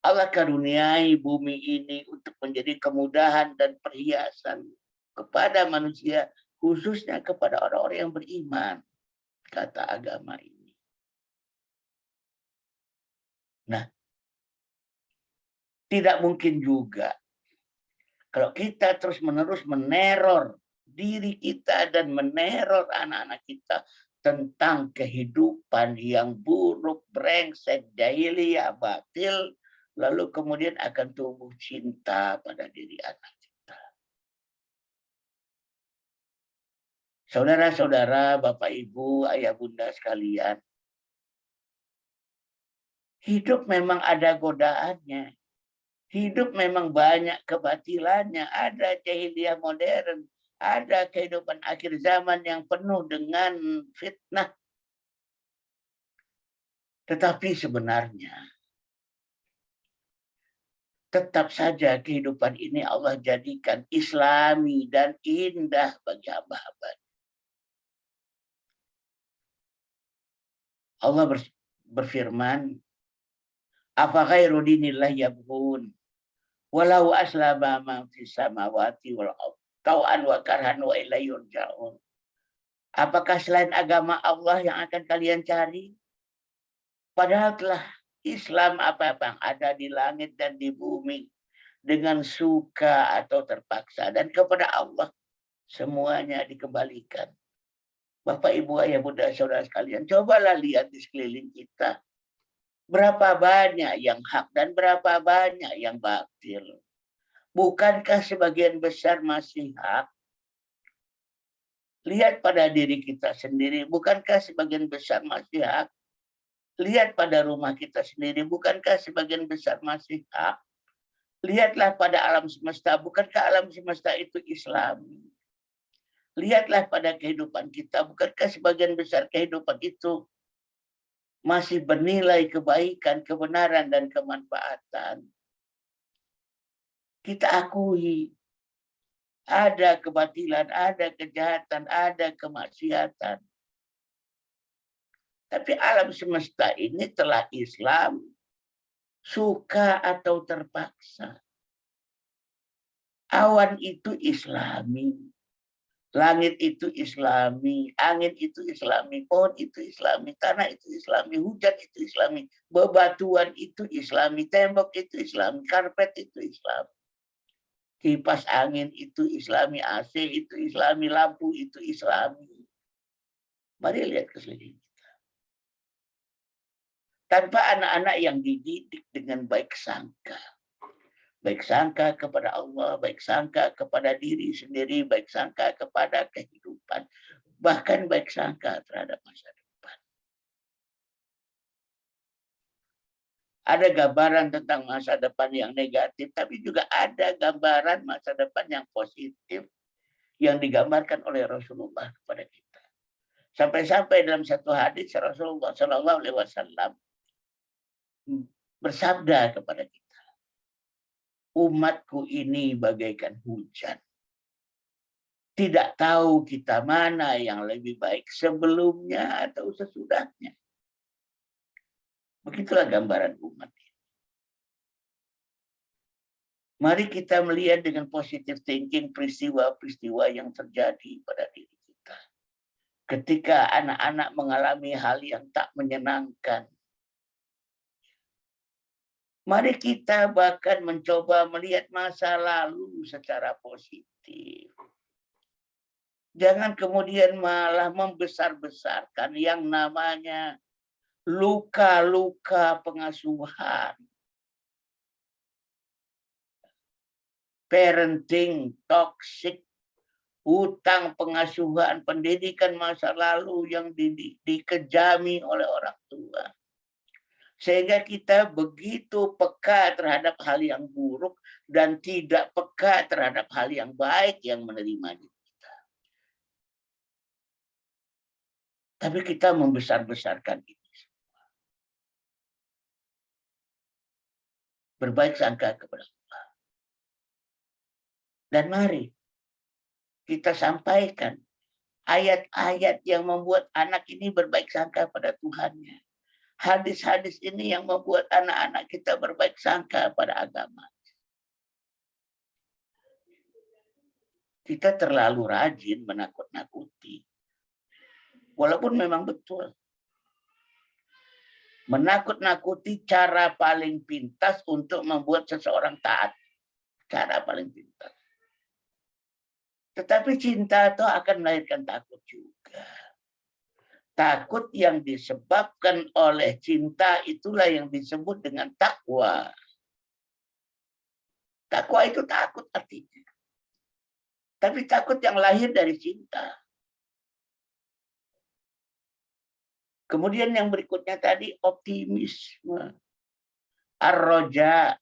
Allah karuniai bumi ini untuk menjadi kemudahan dan perhiasan kepada manusia, khususnya kepada orang-orang yang beriman, kata agama ini. Nah, tidak mungkin juga kalau kita terus-menerus meneror diri kita dan meneror anak-anak kita tentang kehidupan yang buruk, brengsek, jahiliyah, batil, lalu kemudian akan tumbuh cinta pada diri anak kita. Saudara-saudara, Bapak, Ibu, Ayah, Bunda sekalian, hidup memang ada godaannya. Hidup memang banyak kebatilannya. Ada jahiliyah modern. Ada kehidupan akhir zaman yang penuh dengan fitnah. Tetapi sebenarnya tetap saja kehidupan ini Allah jadikan islami dan indah bagi hamba-hamba. Allah berfirman, "Afa ghairu dinillah yabghun walau aslama man fis samawati wal ardh tau'an wa karhan wa ilaihi yurja'un." Apakah selain agama Allah yang akan kalian cari? Padahal telah Islam apa-apa yang ada di langit dan di bumi dengan suka atau terpaksa, dan kepada Allah semuanya dikembalikan. Bapak, Ibu, Ayah, Bunda, saudara sekalian, cobalah lihat di sekeliling kita. Berapa banyak yang hak dan berapa banyak yang batil. Bukankah sebagian besar masih hak? Lihat pada diri kita sendiri, bukankah sebagian besar masih hak? Lihat pada rumah kita sendiri, bukankah sebagian besar masih hak? Lihatlah pada alam semesta, bukankah alam semesta itu Islami? Lihatlah pada kehidupan kita, bukankah sebagian besar kehidupan itu masih bernilai kebaikan, kebenaran, dan kemanfaatan? Kita akui ada kebatilan, ada kejahatan, ada kemaksiatan. Tapi alam semesta ini telah Islam, suka atau terpaksa. Awan itu Islami, langit itu Islami, angin itu Islami, pohon itu Islami, tanah itu Islami, hujan itu Islami, bebatuan itu Islami, tembok itu Islami, karpet itu Islami. Kipas angin itu Islami, AC itu Islami, lampu itu Islami. Mari lihat ke sekeliling kita. Tanpa anak-anak yang dididik dengan baik sangka. Baik sangka kepada Allah, baik sangka kepada diri sendiri, baik sangka kepada kehidupan. Bahkan baik sangka terhadap masa depan. Ada gambaran tentang masa depan yang negatif, tapi juga ada gambaran masa depan yang positif yang digambarkan oleh Rasulullah kepada kita. Sampai-sampai dalam satu hadis Rasulullah SAW bersabda kepada kita, umatku ini bagaikan hujan. Tidak tahu kita mana yang lebih baik sebelumnya atau sesudahnya. Begitulah gambaran umat ini. Mari kita melihat dengan positive thinking peristiwa-peristiwa yang terjadi pada diri kita. Ketika anak-anak mengalami hal yang tak menyenangkan, mari kita bahkan mencoba melihat masa lalu secara positif. Jangan kemudian malah membesar-besarkan yang namanya luka-luka pengasuhan. Parenting toxic, hutang pengasuhan, pendidikan masa lalu yang dikejami oleh orang tua. Sehingga kita begitu peka terhadap hal yang buruk dan tidak peka terhadap hal yang baik yang menerima kita. Tapi kita membesar-besarkan ini. Berbaik sangka kepada Allah. Dan mari kita sampaikan ayat-ayat yang membuat anak ini berbaik sangka pada Tuhannya. Hadis-hadis ini yang membuat anak-anak kita berbaik sangka pada agama. Kita terlalu rajin menakut-nakuti. Walaupun memang betul. Menakut-nakuti cara paling pintas untuk membuat seseorang taat. Cara paling pintas. Tetapi cinta itu akan melahirkan takut juga. Takut yang disebabkan oleh cinta itulah yang disebut dengan takwa. Takwa itu takut artinya. Tapi takut yang lahir dari cinta. Kemudian yang berikutnya tadi optimisme. Ar-roja.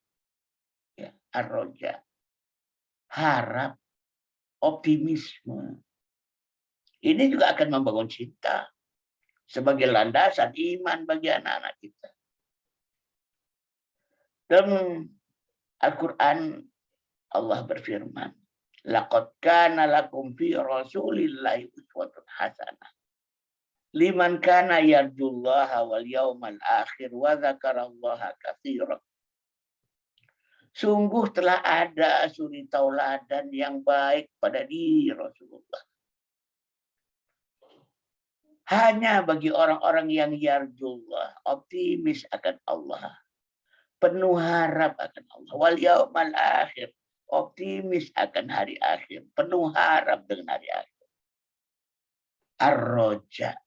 Ya, ar-roja. Harap. Optimisme. Ini juga akan membangun cinta. Sebagai landasan iman bagi anak-anak kita. Dalam Al-Quran Allah berfirman. Laqad kana lakum fi rasulillahi uswatun hasanah. Liman kana yarjullaha wal yawmal akhir wa dzakarallaha katsiran. Sungguh telah ada suri tauladan yang baik pada diri Rasulullah. Hanya bagi orang-orang yang yarjullah, optimis akan Allah. Penuh harap akan Allah. Wal yawmal akhir, optimis akan hari akhir. Penuh harap dengan hari akhir. Ar-roja.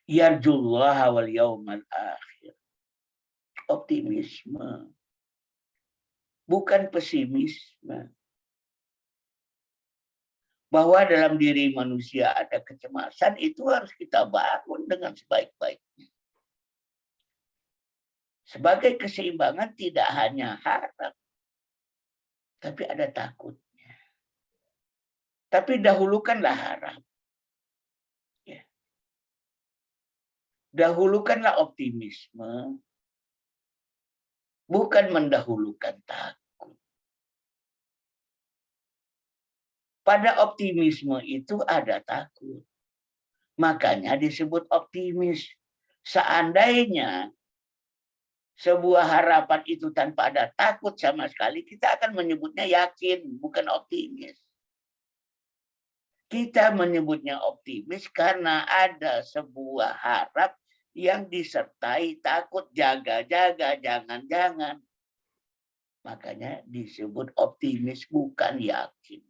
Yarjullah wal yawmal akhir. Optimisme. Bukan pesimisme. Bahwa dalam diri manusia ada kecemasan, itu harus kita bangun dengan sebaik-baiknya. Sebagai keseimbangan tidak hanya harap, tapi ada takutnya. Tapi dahulukanlah harap. Ya. Dahulukanlah optimisme, bukan mendahulukan takut. Pada optimisme itu ada takut. Makanya disebut optimis. Seandainya sebuah harapan itu tanpa ada takut sama sekali, kita akan menyebutnya yakin, bukan optimis. Kita menyebutnya optimis karena ada sebuah harap yang disertai takut, jaga-jaga, jangan-jangan. Makanya disebut optimis, bukan yakin.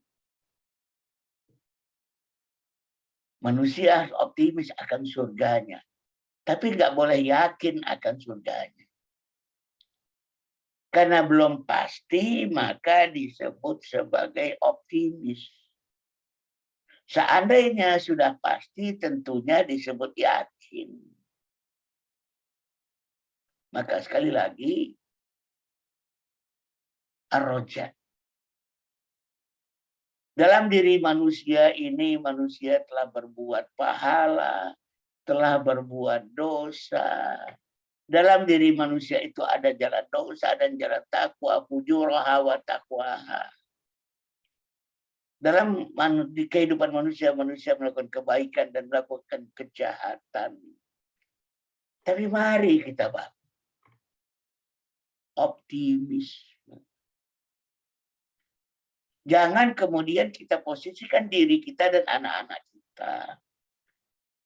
Manusia optimis akan surganya. Tapi nggak boleh yakin akan surganya. Karena belum pasti, maka disebut sebagai optimis. Seandainya sudah pasti, tentunya disebut yakin. Maka sekali lagi, ar-roja. Dalam diri manusia ini, manusia telah berbuat pahala, telah berbuat dosa. Dalam diri manusia itu ada jalan dosa dan jalan takwa, fujuraha wa taqwaha. Dalam di kehidupan manusia, manusia melakukan kebaikan dan melakukan kejahatan. Tapi mari kita bangun. Optimis. Jangan kemudian kita posisikan diri kita dan anak-anak kita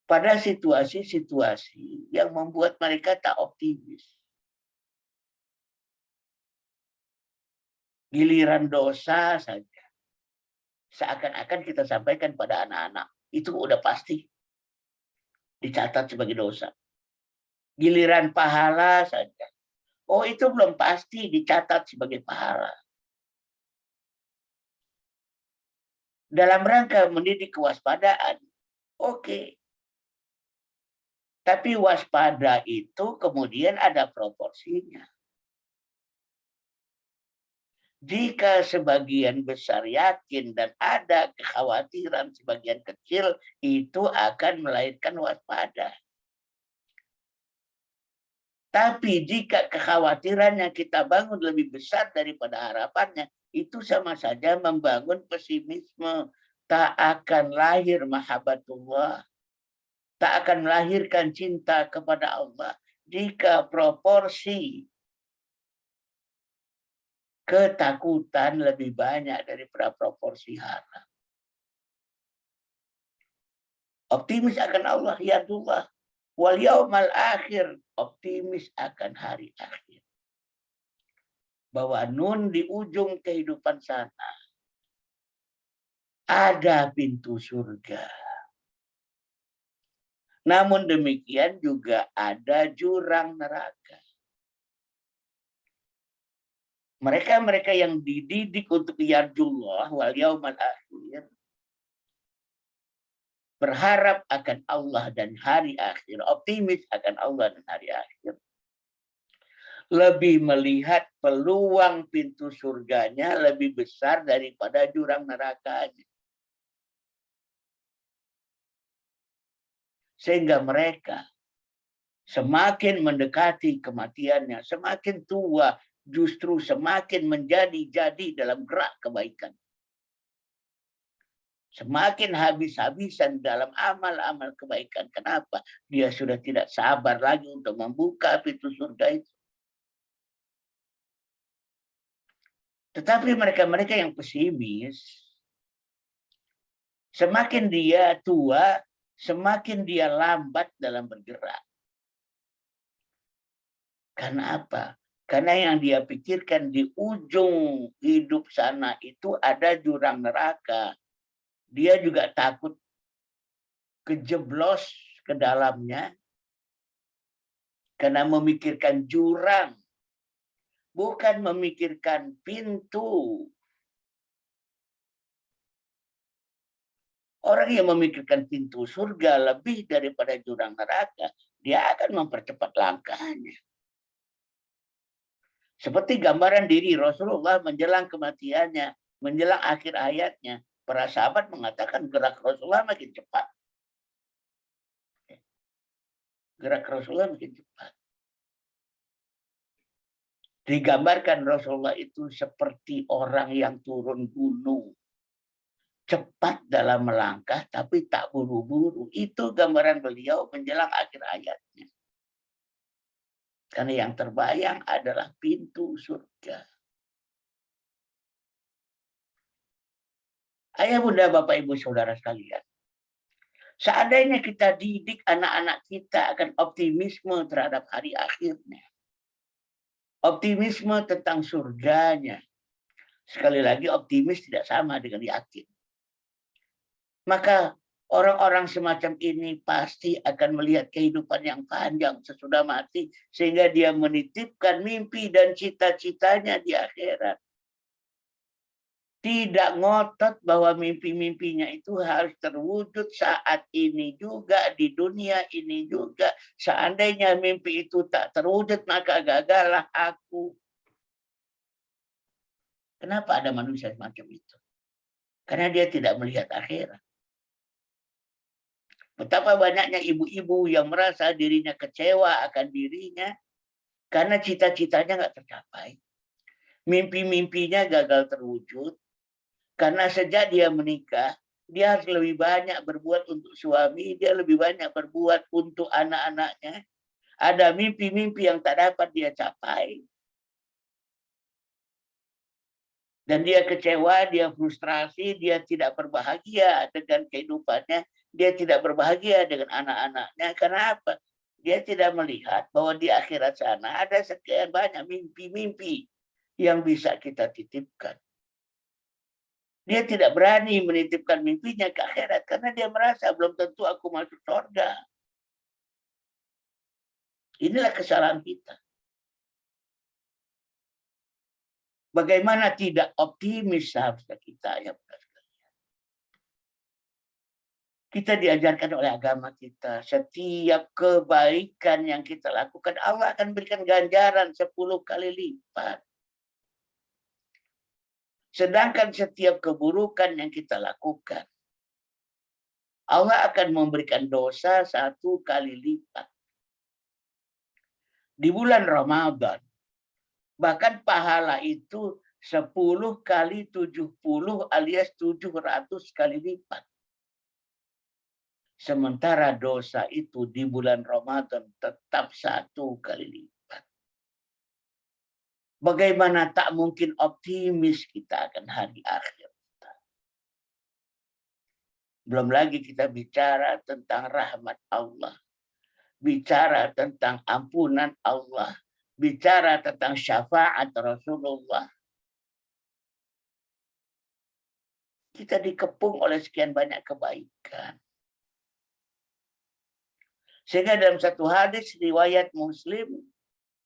pada situasi-situasi yang membuat mereka tak optimis. Giliran dosa saja. seakan-akan kita sampaikan pada anak-anak. Itu udah pasti dicatat sebagai dosa. Giliran pahala saja. Oh, itu belum pasti dicatat sebagai pahala. Dalam rangka mendidik kewaspadaan, oke. Tapi waspada itu kemudian ada proporsinya. Jika sebagian besar yakin dan ada kekhawatiran sebagian kecil, itu akan melahirkan waspada. Tapi jika kekhawatirannya kita bangun lebih besar daripada harapannya, itu sama saja membangun pesimisme. Tak akan lahir mahabbatullah. Tak akan melahirkan cinta kepada Allah. Jika proporsi ketakutan lebih banyak daripada proporsi harap. Optimis akan Allah, yadullah. Wal yaumal akhir, optimis akan hari akhir. Bahwa nun di ujung kehidupan sana ada pintu surga. Namun demikian juga ada jurang neraka. Mereka-mereka yang dididik untuk yarjullah wal yaumal akhir, berharap akan Allah dan hari akhir, optimis akan Allah dan hari akhir, lebih melihat peluang pintu surganya lebih besar daripada jurang nerakanya. Sehingga mereka semakin mendekati kematiannya, semakin tua, justru semakin menjadi-jadi dalam gerak kebaikan. Semakin habis-habisan dalam amal-amal kebaikan. Kenapa? Dia sudah tidak sabar lagi untuk membuka pintu surga itu. Tetapi mereka-mereka yang pesimis, semakin dia tua, semakin dia lambat dalam bergerak. Karena apa? Karena yang dia pikirkan di ujung hidup sana itu ada jurang neraka. Dia juga takut kejeblos ke dalamnya karena memikirkan jurang, bukan memikirkan pintu. Orang yang memikirkan pintu surga lebih daripada jurang neraka, dia akan mempercepat langkahnya. Seperti gambaran diri Rasulullah menjelang kematiannya, menjelang akhir hayatnya. Para sahabat mengatakan gerak Rasulullah makin cepat. Gerak Rasulullah makin cepat. Digambarkan Rasulullah itu seperti orang yang turun gunung. Cepat dalam melangkah, tapi tak buru-buru. Itu gambaran beliau menjelang akhir hayatnya. Karena yang terbayang adalah pintu surga. Ayah, bunda, bapak, ibu, saudara sekalian. Seandainya kita didik anak-anak kita akan optimisme terhadap hari akhirnya. Optimisme tentang surganya. Sekali lagi, optimis tidak sama dengan yakin. Maka orang-orang semacam ini pasti akan melihat kehidupan yang panjang sesudah mati. Sehingga dia menitipkan mimpi dan cita-citanya di akhirat. Tidak ngotot bahwa mimpi-mimpinya itu harus terwujud saat ini juga, di dunia ini juga. Seandainya mimpi itu tak terwujud, maka gagallah aku. Kenapa ada manusia semacam itu? Karena dia tidak melihat akhirat. Betapa banyaknya ibu-ibu yang merasa dirinya kecewa akan dirinya karena cita-citanya nggak tercapai. Mimpi-mimpinya gagal terwujud. Karena sejak dia menikah, dia harus lebih banyak berbuat untuk suami, dia lebih banyak berbuat untuk anak-anaknya. Ada mimpi-mimpi yang tak dapat dia capai. Dan dia kecewa, dia frustrasi, dia tidak berbahagia dengan kehidupannya, dia tidak berbahagia dengan anak-anaknya. Karena apa? Dia tidak melihat bahwa di akhirat sana ada sekian banyak mimpi-mimpi yang bisa kita titipkan. Dia tidak berani menitipkan mimpinya ke akhirat karena dia merasa belum tentu aku masuk surga. Inilah kesalahan kita. Bagaimana tidak optimis seharusnya kita, ya benar sekali. Kita diajarkan oleh agama kita, setiap kebaikan yang kita lakukan, Allah akan berikan ganjaran 10 kali lipat. Sedangkan setiap keburukan yang kita lakukan, Allah akan memberikan dosa 1 kali lipat. Di bulan Ramadan, bahkan pahala itu 10 kali 70 alias 700 kali lipat. Sementara dosa itu di bulan Ramadan tetap 1 kali lipat. Bagaimana tak mungkin optimis kita akan hari akhir. Belum lagi kita bicara tentang rahmat Allah. Bicara tentang ampunan Allah. Bicara tentang syafaat Rasulullah. Kita dikepung oleh sekian banyak kebaikan. Sehingga dalam satu hadis riwayat Muslim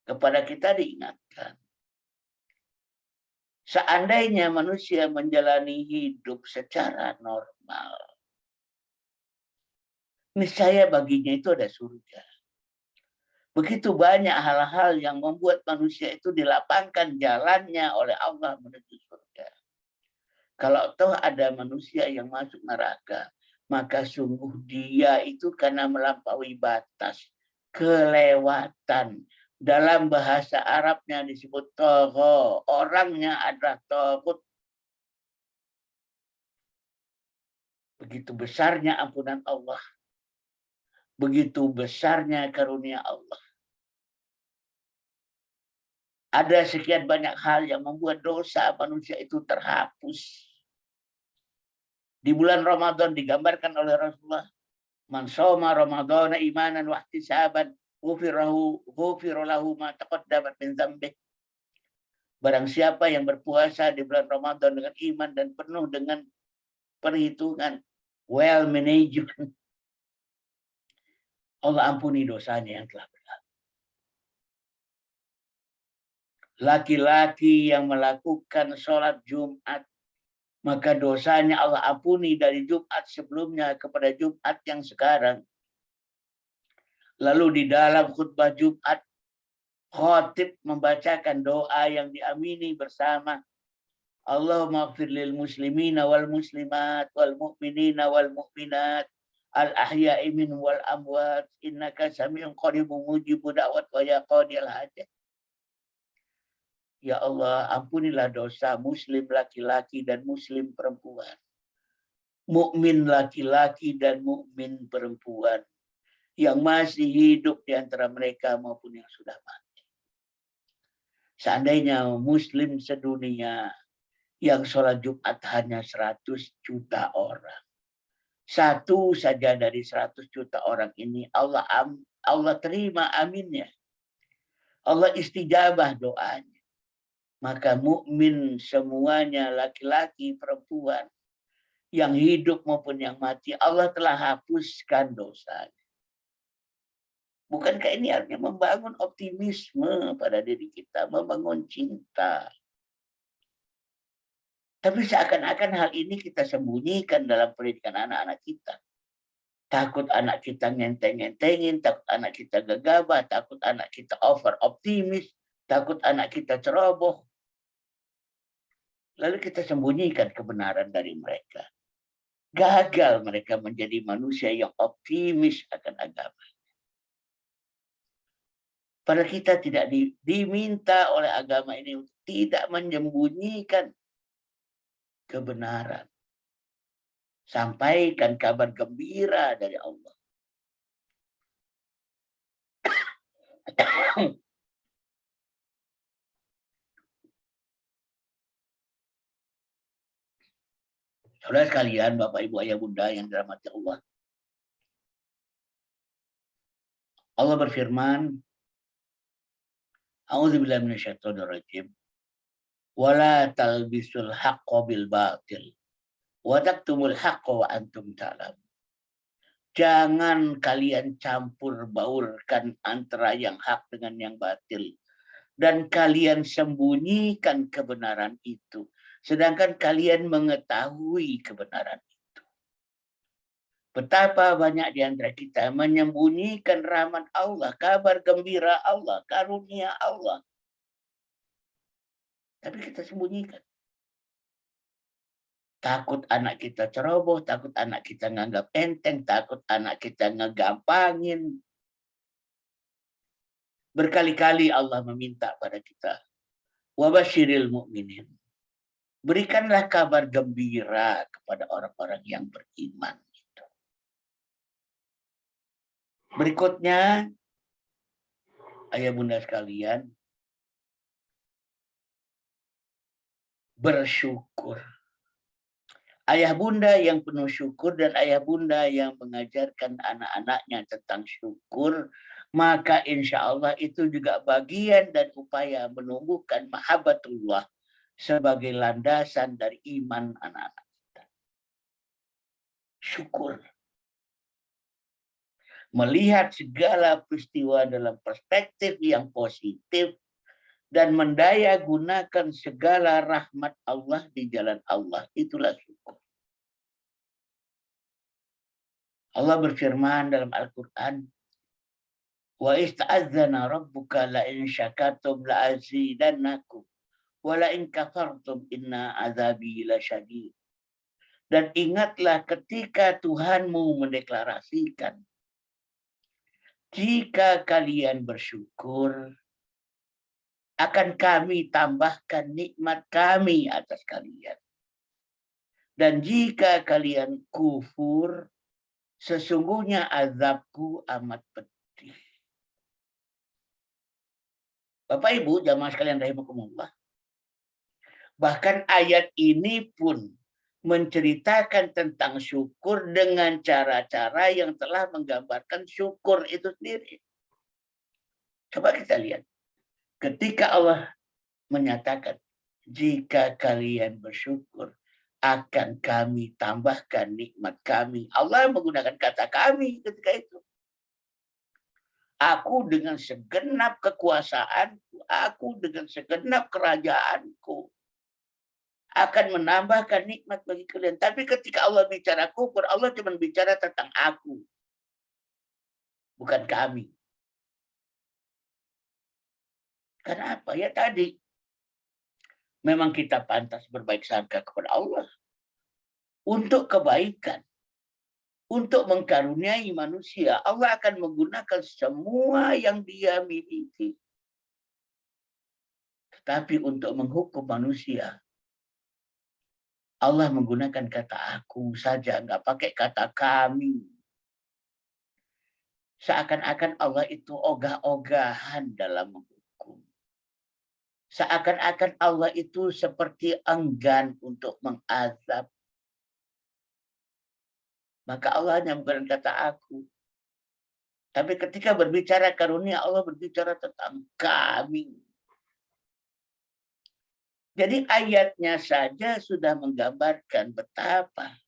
kepada kita diingatkan. Seandainya manusia menjalani hidup secara normal, niscaya baginya itu ada surga. Begitu banyak hal-hal yang membuat manusia itu dilapangkan jalannya oleh Allah menuju surga. Kalau toh ada manusia yang masuk neraka, maka sungguh dia itu karena melampaui batas, kelewatan. Dalam bahasa Arabnya disebut tagha, orangnya adalah tagut. Begitu besarnya ampunan Allah. Begitu besarnya karunia Allah. Ada sekian banyak hal yang membuat dosa manusia itu terhapus. Di bulan Ramadan digambarkan oleh Rasulullah, man shoma Ramadana imanan wa ihtisaban ghufira lahu ma taqaddama min dzambih. Barang siapa yang berpuasa di bulan Ramadan dengan iman dan penuh dengan perhitungan, well management, Allah ampuni dosanya yang telah berlalu. Laki-laki yang melakukan sholat Jumat, maka dosanya Allah ampuni dari Jumat sebelumnya kepada Jumat yang sekarang. Lalu di dalam khutbah Jumat, khatib membacakan doa yang diamini bersama. Allahumma ighfir lil muslimina wal muslimat wal mu'minina wal mu'minat al ahya'i minhum wal amwat innaka sami'un qaribun mujibud da'wat wa ya qadiyal hajat. Ya Allah, ampunilah dosa muslim laki-laki dan muslim perempuan. Mukmin laki-laki dan mukmin perempuan yang masih hidup di antara mereka maupun yang sudah mati. Seandainya muslim sedunia yang sholat Jumat hanya 100 juta orang. Satu saja dari 100 juta orang ini Allah terima aminnya. Allah istijabah doanya. Maka mukmin semuanya laki-laki perempuan yang hidup maupun yang mati Allah telah hapuskan dosanya. Bukankah ini artinya membangun optimisme pada diri kita, membangun cinta. Tapi seakan-akan hal ini kita sembunyikan dalam pendidikan anak-anak kita. Takut anak kita ngenteng-ngentengin, takut anak kita gegabah, takut anak kita over optimis, takut anak kita ceroboh. Lalu kita sembunyikan kebenaran dari mereka. Gagal mereka menjadi manusia yang optimis akan agama. Padahal kita tidak diminta oleh agama ini untuk tidak menyembunyikan kebenaran. Sampaikan kabar gembira dari Allah. Saudara sekalian, Bapak, Ibu, Ayah, Bunda yang dirahmati Allah. Allah berfirman, A'udzubillahi minasyaitonir rajim. Wala talbisul haqqo bil batil Wa taktumul haqqa wa antum ta'lamun. Jangan kalian campur baurkan antara yang hak dengan yang batil. Dan kalian sembunyikan kebenaran itu. Sedangkan kalian mengetahui kebenaran itu. Betapa banyak di antara kita menyembunyikan rahmat Allah, kabar gembira Allah, karunia Allah. Tapi kita sembunyikan. Takut anak kita ceroboh, takut anak kita nganggap enteng, takut anak kita ngegampangin. Berkali-kali Allah meminta pada kita, wabashiril mu'minin. Berikanlah kabar gembira kepada orang-orang yang beriman. Berikutnya, ayah bunda sekalian, bersyukur. Ayah bunda yang penuh syukur dan ayah bunda yang mengajarkan anak-anaknya tentang syukur, maka insya Allah itu juga bagian dan upaya menumbuhkan mahabbatullah sebagai landasan dari iman anak-anak kita. Syukur. Melihat segala peristiwa dalam perspektif yang positif dan mendaya gunakan segala rahmat Allah di jalan Allah. Itulah syukur. Allah berfirman dalam Al-Quran, wa ista'adzana rabbuka la in syakartum la azidannakum wa la in kafartum inna azabi lasyadid. Dan ingatlah ketika Tuhanmu mendeklarasikan, jika kalian bersyukur, akan kami tambahkan nikmat kami atas kalian. Dan jika kalian kufur, sesungguhnya azabku amat pedih. Bapak Ibu, jamaah sekalian rahimakumullah. Bahkan ayat ini pun menceritakan tentang syukur dengan cara-cara yang telah menggambarkan syukur itu sendiri. Coba kita lihat. Ketika Allah menyatakan, jika kalian bersyukur, akan kami tambahkan nikmat kami. Allah menggunakan kata kami ketika itu. Aku dengan segenap kekuasaanku, aku dengan segenap kerajaanku akan menambahkan nikmat bagi kalian. Tapi ketika Allah bicara kufur, Allah cuma bicara tentang aku. Bukan kami. Kenapa? Ya tadi. Memang kita pantas berbaik sangka kepada Allah. Untuk kebaikan. Untuk mengkaruniai manusia. Allah akan menggunakan semua yang dia miliki. Tetapi untuk menghukum manusia. Allah menggunakan kata aku saja. Nggak pakai kata kami. Seakan-akan Allah itu ogah-ogahan dalam menghukum. Seakan-akan Allah itu seperti enggan untuk mengazab. Maka Allah hanya menggunakan kata aku. Tapi ketika berbicara karunia, Allah berbicara tentang kami. Jadi ayatnya saja sudah menggambarkan betapa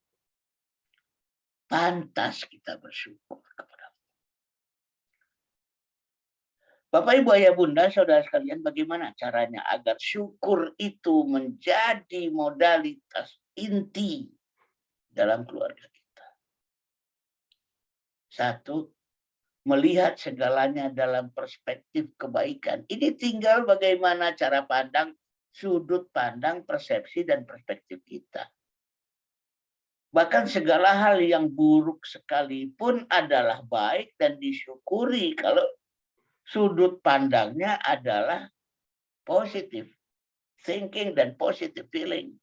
pantas kita bersyukur kepada Allah. Bapak, Ibu, Ayah, Bunda, Saudara sekalian, bagaimana caranya agar syukur itu menjadi modalitas inti dalam keluarga kita? Satu, melihat segalanya dalam perspektif kebaikan. Ini tinggal bagaimana cara pandang, sudut pandang, persepsi, dan perspektif kita. Bahkan segala hal yang buruk sekalipun adalah baik dan disyukuri kalau sudut pandangnya adalah positive thinking dan positive feeling.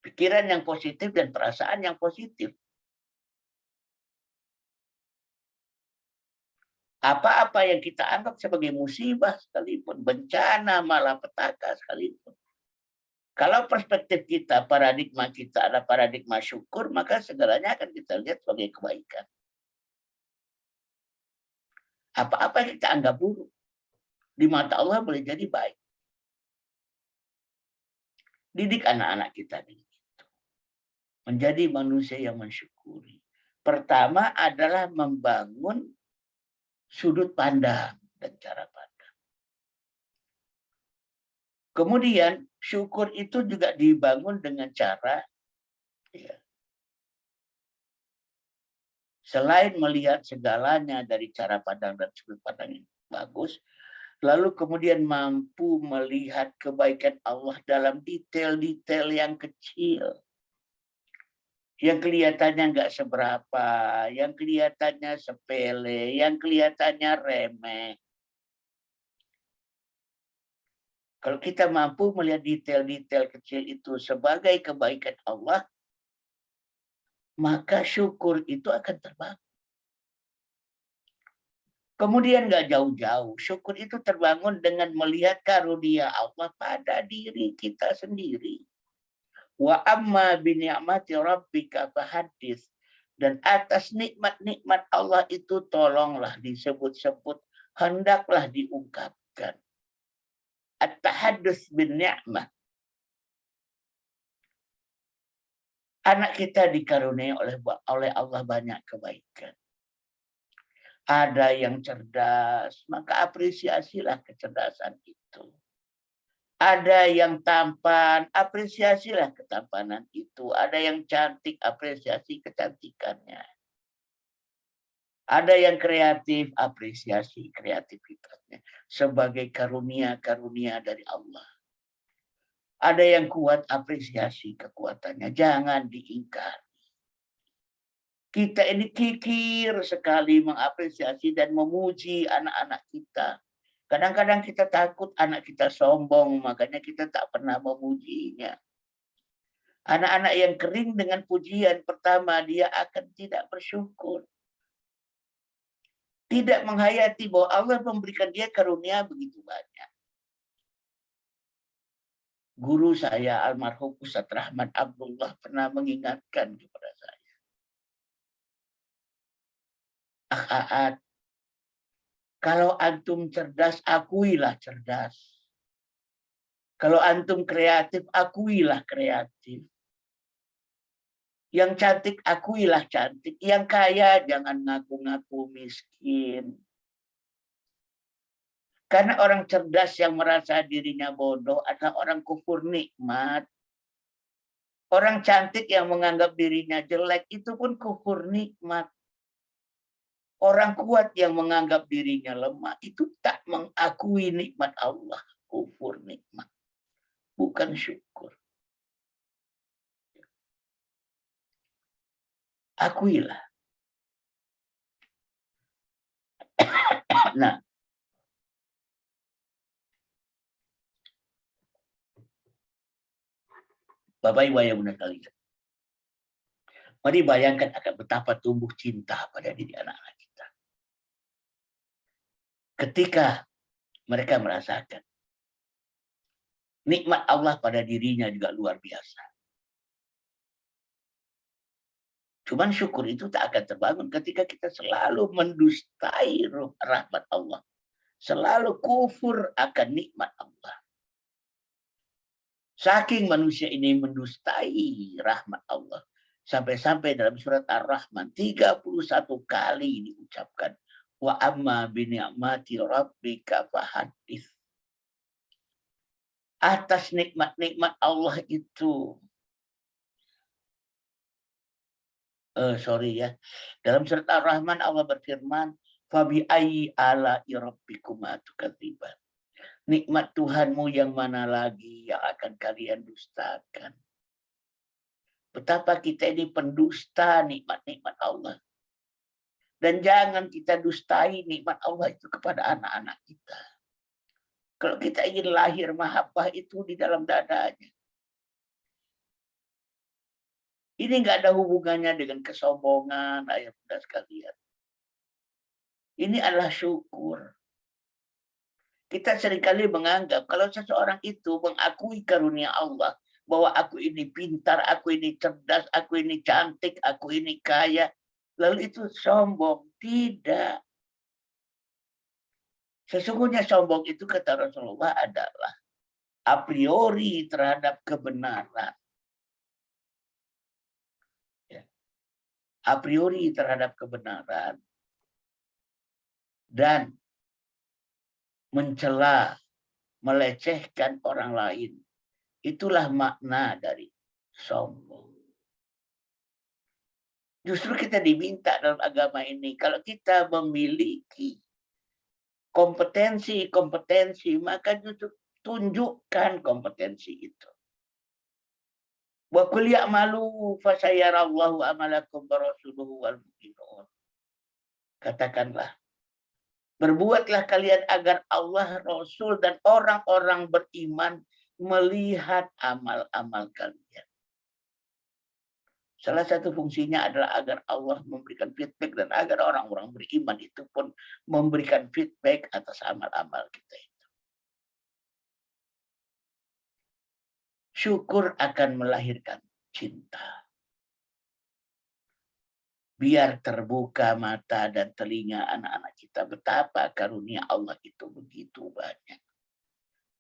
Pikiran yang positif dan perasaan yang positif. Apa-apa yang kita anggap sebagai musibah sekalipun, bencana, malapetaka sekalipun. Kalau perspektif kita, paradigma kita adalah paradigma syukur, maka segalanya akan kita lihat sebagai kebaikan. Apa-apa yang kita anggap buruk, di mata Allah boleh jadi baik. Didik anak-anak kita demikian. menjadi manusia yang mensyukuri. Pertama adalah membangun sudut pandang dan cara pandang. Kemudian syukur itu juga dibangun dengan cara ya, selain melihat segalanya dari cara pandang dan sudut pandang yang bagus, lalu kemudian mampu melihat kebaikan Allah dalam detail-detail yang kecil. Yang kelihatannya nggak seberapa, yang kelihatannya sepele, yang kelihatannya remeh. Kalau kita mampu melihat detail-detail kecil itu sebagai kebaikan Allah, maka syukur itu akan terbangun. Kemudian nggak jauh-jauh, syukur itu terbangun dengan melihat karunia Allah pada diri kita sendiri. Wa amma bi ni'mati rabbika fahaddits. Dan atas nikmat-nikmat Allah itu tolonglah disebut-sebut, hendaklah diungkapkan. At-tahaddus bin ni'mah. Anak kita dikaruniai oleh Allah banyak kebaikan. Ada yang cerdas, maka apresiasilah kecerdasan itu. Ada yang tampan, apresiasilah ketampanan itu. Ada yang cantik, apresiasi kecantikannya. Ada yang kreatif, apresiasi kreativitasnya. Sebagai karunia-karunia dari Allah. Ada yang kuat, apresiasi kekuatannya. Jangan diingkari. Kita ini kikir sekali mengapresiasi dan memuji anak-anak kita. Kadang-kadang kita takut anak kita sombong, makanya kita tak pernah memujinya. Anak-anak yang kering dengan pujian, pertama dia akan tidak bersyukur. Tidak menghayati bahwa Allah memberikan dia karunia begitu banyak. Guru saya, almarhum Ustadz Rahman Abdullah, pernah mengingatkan kepada saya. Aat, kalau antum cerdas, akuilah cerdas. Kalau antum kreatif, akuilah kreatif. Yang cantik, akuilah cantik. Yang kaya, jangan ngaku-ngaku miskin. Karena orang cerdas yang merasa dirinya bodoh adalah orang kufur nikmat. Orang cantik yang menganggap dirinya jelek, itu pun kufur nikmat. Orang kuat yang menganggap dirinya lemah, itu tak mengakui nikmat Allah. Kufur nikmat. Bukan syukur. Akuilah. Nah, Bapak Ibu yang benar kalian. Mari bayangkan akan betapa tumbuh cinta pada diri anak-anak kita. Ketika mereka merasakan nikmat Allah pada dirinya juga luar biasa. Cuman syukur itu tak akan terbangun ketika kita selalu mendustai rahmat Allah. Selalu kufur akan nikmat Allah. Saking manusia ini mendustai rahmat Allah. Sampai-sampai dalam surat Ar-Rahman 31 kali diucapkan. Wa amma bi ni'mati rabbika fahaddits. Atas nikmat-nikmat Allah itu. Dalam surat Ar-Rahman Allah berfirman, "Fabi ayyi ala'i rabbikuma tukadziban." Nikmat Tuhanmu yang mana lagi yang akan kalian dustakan? Betapa kita ini pendusta nikmat-nikmat Allah. Dan jangan kita dustai nikmat Allah itu kepada anak-anak kita. Kalau kita ingin lahir mahabbah itu di dalam dadanya. Ini nggak ada hubungannya dengan kesombongan, ayat bunda sekalian. Ini adalah syukur. Kita seringkali menganggap kalau seseorang itu mengakui karunia Allah, bahwa aku ini pintar, aku ini cerdas, aku ini cantik, aku ini kaya, lalu itu sombong. Tidak. Sesungguhnya sombong itu kata Rasulullah adalah a priori terhadap kebenaran. a priori terhadap kebenaran dan mencela, melecehkan orang lain. Itulah makna dari sombong. Justru kita diminta dalam agama ini, kalau kita memiliki kompetensi, maka justru tunjukkan kompetensi itu. Wa qul ya'malu fasayarallahu amalakum wa rasuluhu wal mu'minun. Katakanlah, berbuatlah kalian agar Allah, Rasul, dan orang-orang beriman melihat amal-amal kalian. Salah satu fungsinya adalah agar Allah memberikan feedback dan agar orang-orang beriman itu pun memberikan feedback atas amal-amal kita itu. Syukur akan melahirkan cinta. Biar terbuka mata dan telinga anak-anak kita betapa karunia Allah itu begitu banyak.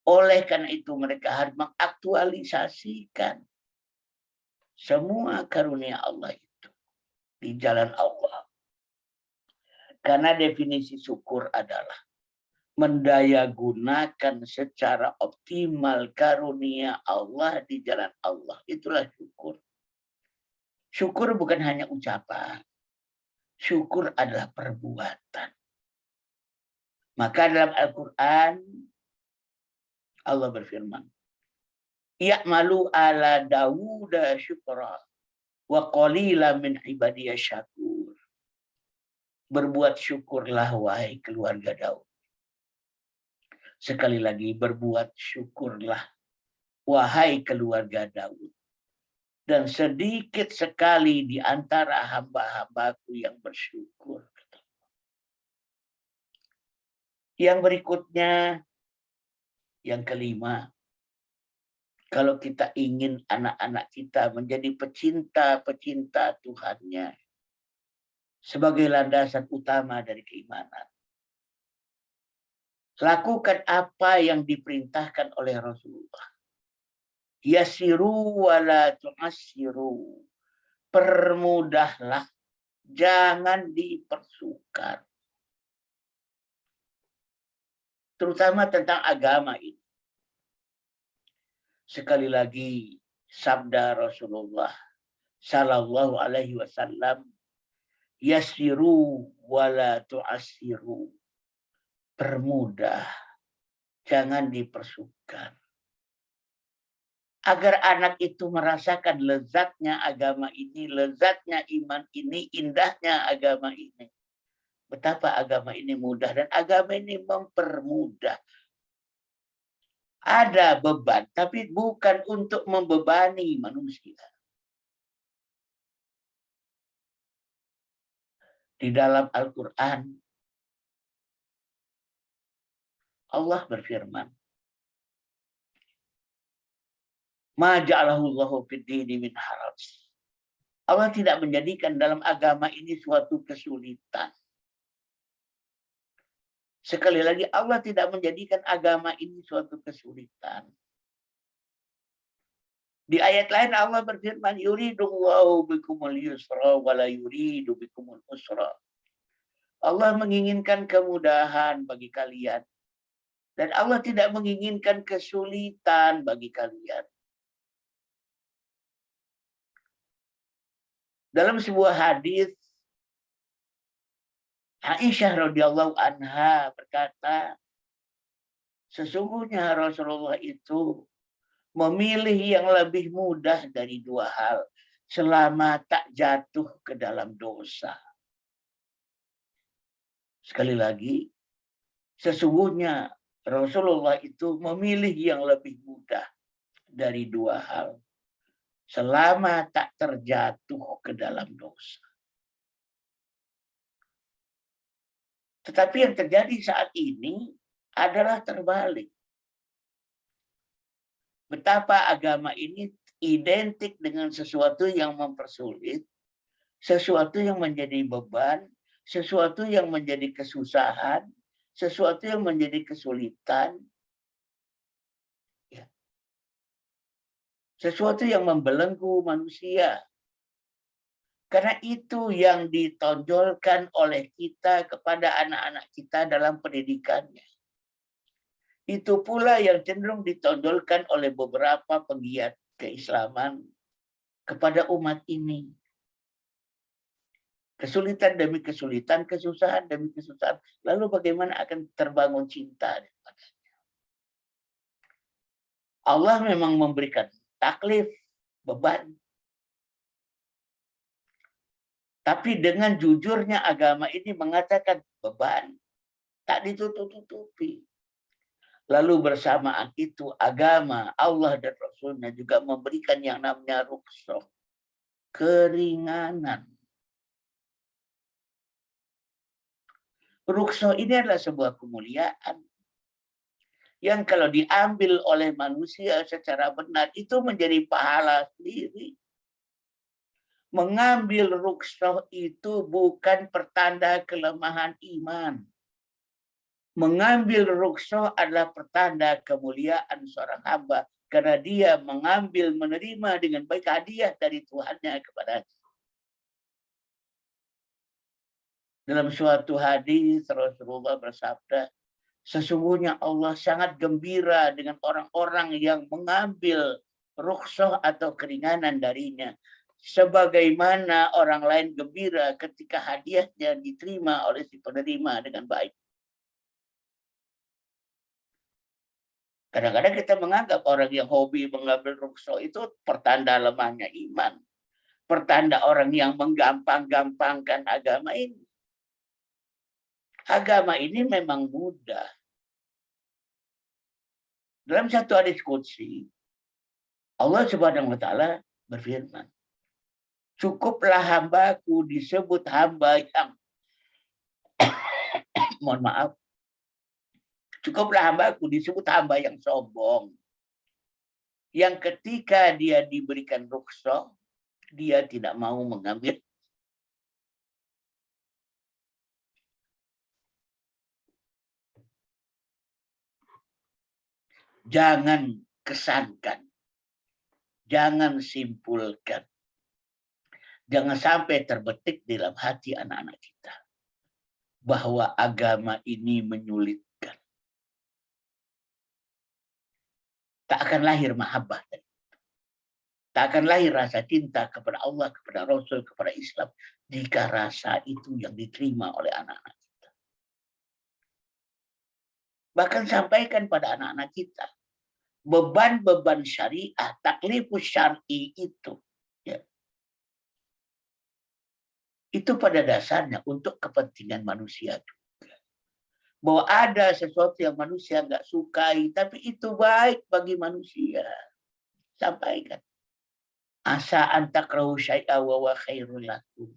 Oleh karena itu mereka harus mengaktualisasikan semua karunia Allah itu di jalan Allah. Karena definisi syukur adalah mendayagunakan secara optimal karunia Allah di jalan Allah. Itulah syukur. Syukur bukan hanya ucapan. Syukur adalah perbuatan. Maka dalam Al-Quran Allah berfirman, "Ya'malu ala Dawuda syukra wa qalila min ibadiyah syakur." Berbuat syukurlah wahai keluarga Daud. Sekali lagi, berbuat syukurlah wahai keluarga Daud. Dan sedikit sekali di antara hamba-hambaku yang bersyukur. Yang berikutnya, yang kelima, kalau kita ingin anak-anak kita menjadi pecinta-pecinta Tuhannya sebagai landasan utama dari keimanan, lakukan apa yang diperintahkan oleh Rasulullah. Yasiru wala tu'assiru. Permudahlah, jangan dipersukar. Terutama tentang agama ini. Sekali lagi sabda Rasulullah sallallahu alaihi wasallam, yasiru wala tu'assiru. Permudah, jangan dipersukar. Agar anak itu merasakan lezatnya agama ini, lezatnya iman ini, indahnya agama ini. Betapa agama ini mudah dan agama ini mempermudah. Ada beban, tapi bukan untuk membebani manusia. Di dalam Al-Quran, Allah berfirman, Ma ja'alahu Allahu fid dini min haraj. Allah tidak menjadikan dalam agama ini suatu kesulitan. Sekali lagi, Allah tidak menjadikan agama ini suatu kesulitan. Di ayat lain Allah berfirman, yuridullahu bikumul yusra wa la yuridu bikumul usra. Allah menginginkan kemudahan bagi kalian. Dan Allah tidak menginginkan kesulitan bagi kalian. Dalam sebuah hadis, Aisyah radhiyallahu anha berkata, sesungguhnya Rasulullah itu memilih yang lebih mudah dari dua hal, selama tak jatuh ke dalam dosa. Sekali lagi, sesungguhnya Rasulullah itu memilih yang lebih mudah dari dua hal, selama tak terjatuh ke dalam dosa. Tetapi yang terjadi saat ini adalah terbalik. Betapa agama ini identik dengan sesuatu yang mempersulit, sesuatu yang menjadi beban, sesuatu yang menjadi kesusahan, sesuatu yang menjadi kesulitan, sesuatu yang membelenggu manusia. Karena itu yang ditonjolkan oleh kita kepada anak-anak kita dalam pendidikannya. Itu pula yang cenderung ditonjolkan oleh beberapa penggiat keislaman kepada umat ini. Kesulitan demi kesulitan, kesusahan demi kesusahan. Lalu bagaimana akan terbangun cinta? Allah memang memberikan taklif, beban. Tapi dengan jujurnya agama ini mengatakan beban. Tak ditutup-tutupi. Lalu bersamaan itu agama Allah dan Rasulnya juga memberikan yang namanya rukhsah. Keringanan. Rukhsah ini adalah sebuah kemuliaan. Yang kalau diambil oleh manusia secara benar itu menjadi pahala sendiri. Mengambil rukhsah itu bukan pertanda kelemahan iman. Mengambil rukhsah adalah pertanda kemuliaan seorang hamba. Karena dia mengambil, menerima dengan baik hadiah dari Tuhannya kepadanya. Dalam suatu hadis Rasulullah bersabda, sesungguhnya Allah sangat gembira dengan orang-orang yang mengambil rukhsah atau keringanan darinya. Sebagaimana orang lain gembira ketika hadiahnya diterima oleh si penerima dengan baik. Kadang-kadang kita menganggap orang yang hobi mengambil rukhsah itu pertanda lemahnya iman. Pertanda orang yang menggampang-gampangkan agama ini. Agama ini memang mudah. Dalam satu hadis qudsi, Allah Subhanahu wa taala berfirman, cukuplah hambaku disebut hamba yang mohon maaf. Cukuplah hambaku disebut hamba yang sombong. Yang ketika dia diberikan rukhsah, dia tidak mau mengambil. Jangan kesankan. Jangan simpulkan. Jangan sampai terbetik dalam hati anak-anak kita. Bahwa agama ini menyulitkan. Tak akan lahir mahabbah. Tak akan lahir rasa cinta kepada Allah, kepada Rasul, kepada Islam. Jika rasa itu yang diterima oleh anak-anak kita. Bahkan sampaikan pada anak-anak kita. Beban-beban syariah, taklifus syar'i itu. Ya. Itu pada dasarnya untuk kepentingan manusia juga. Bahwa ada sesuatu yang manusia nggak sukai, tapi itu baik bagi manusia. Sampaikan. Asa antakrahu syai'a wa khairul lakum.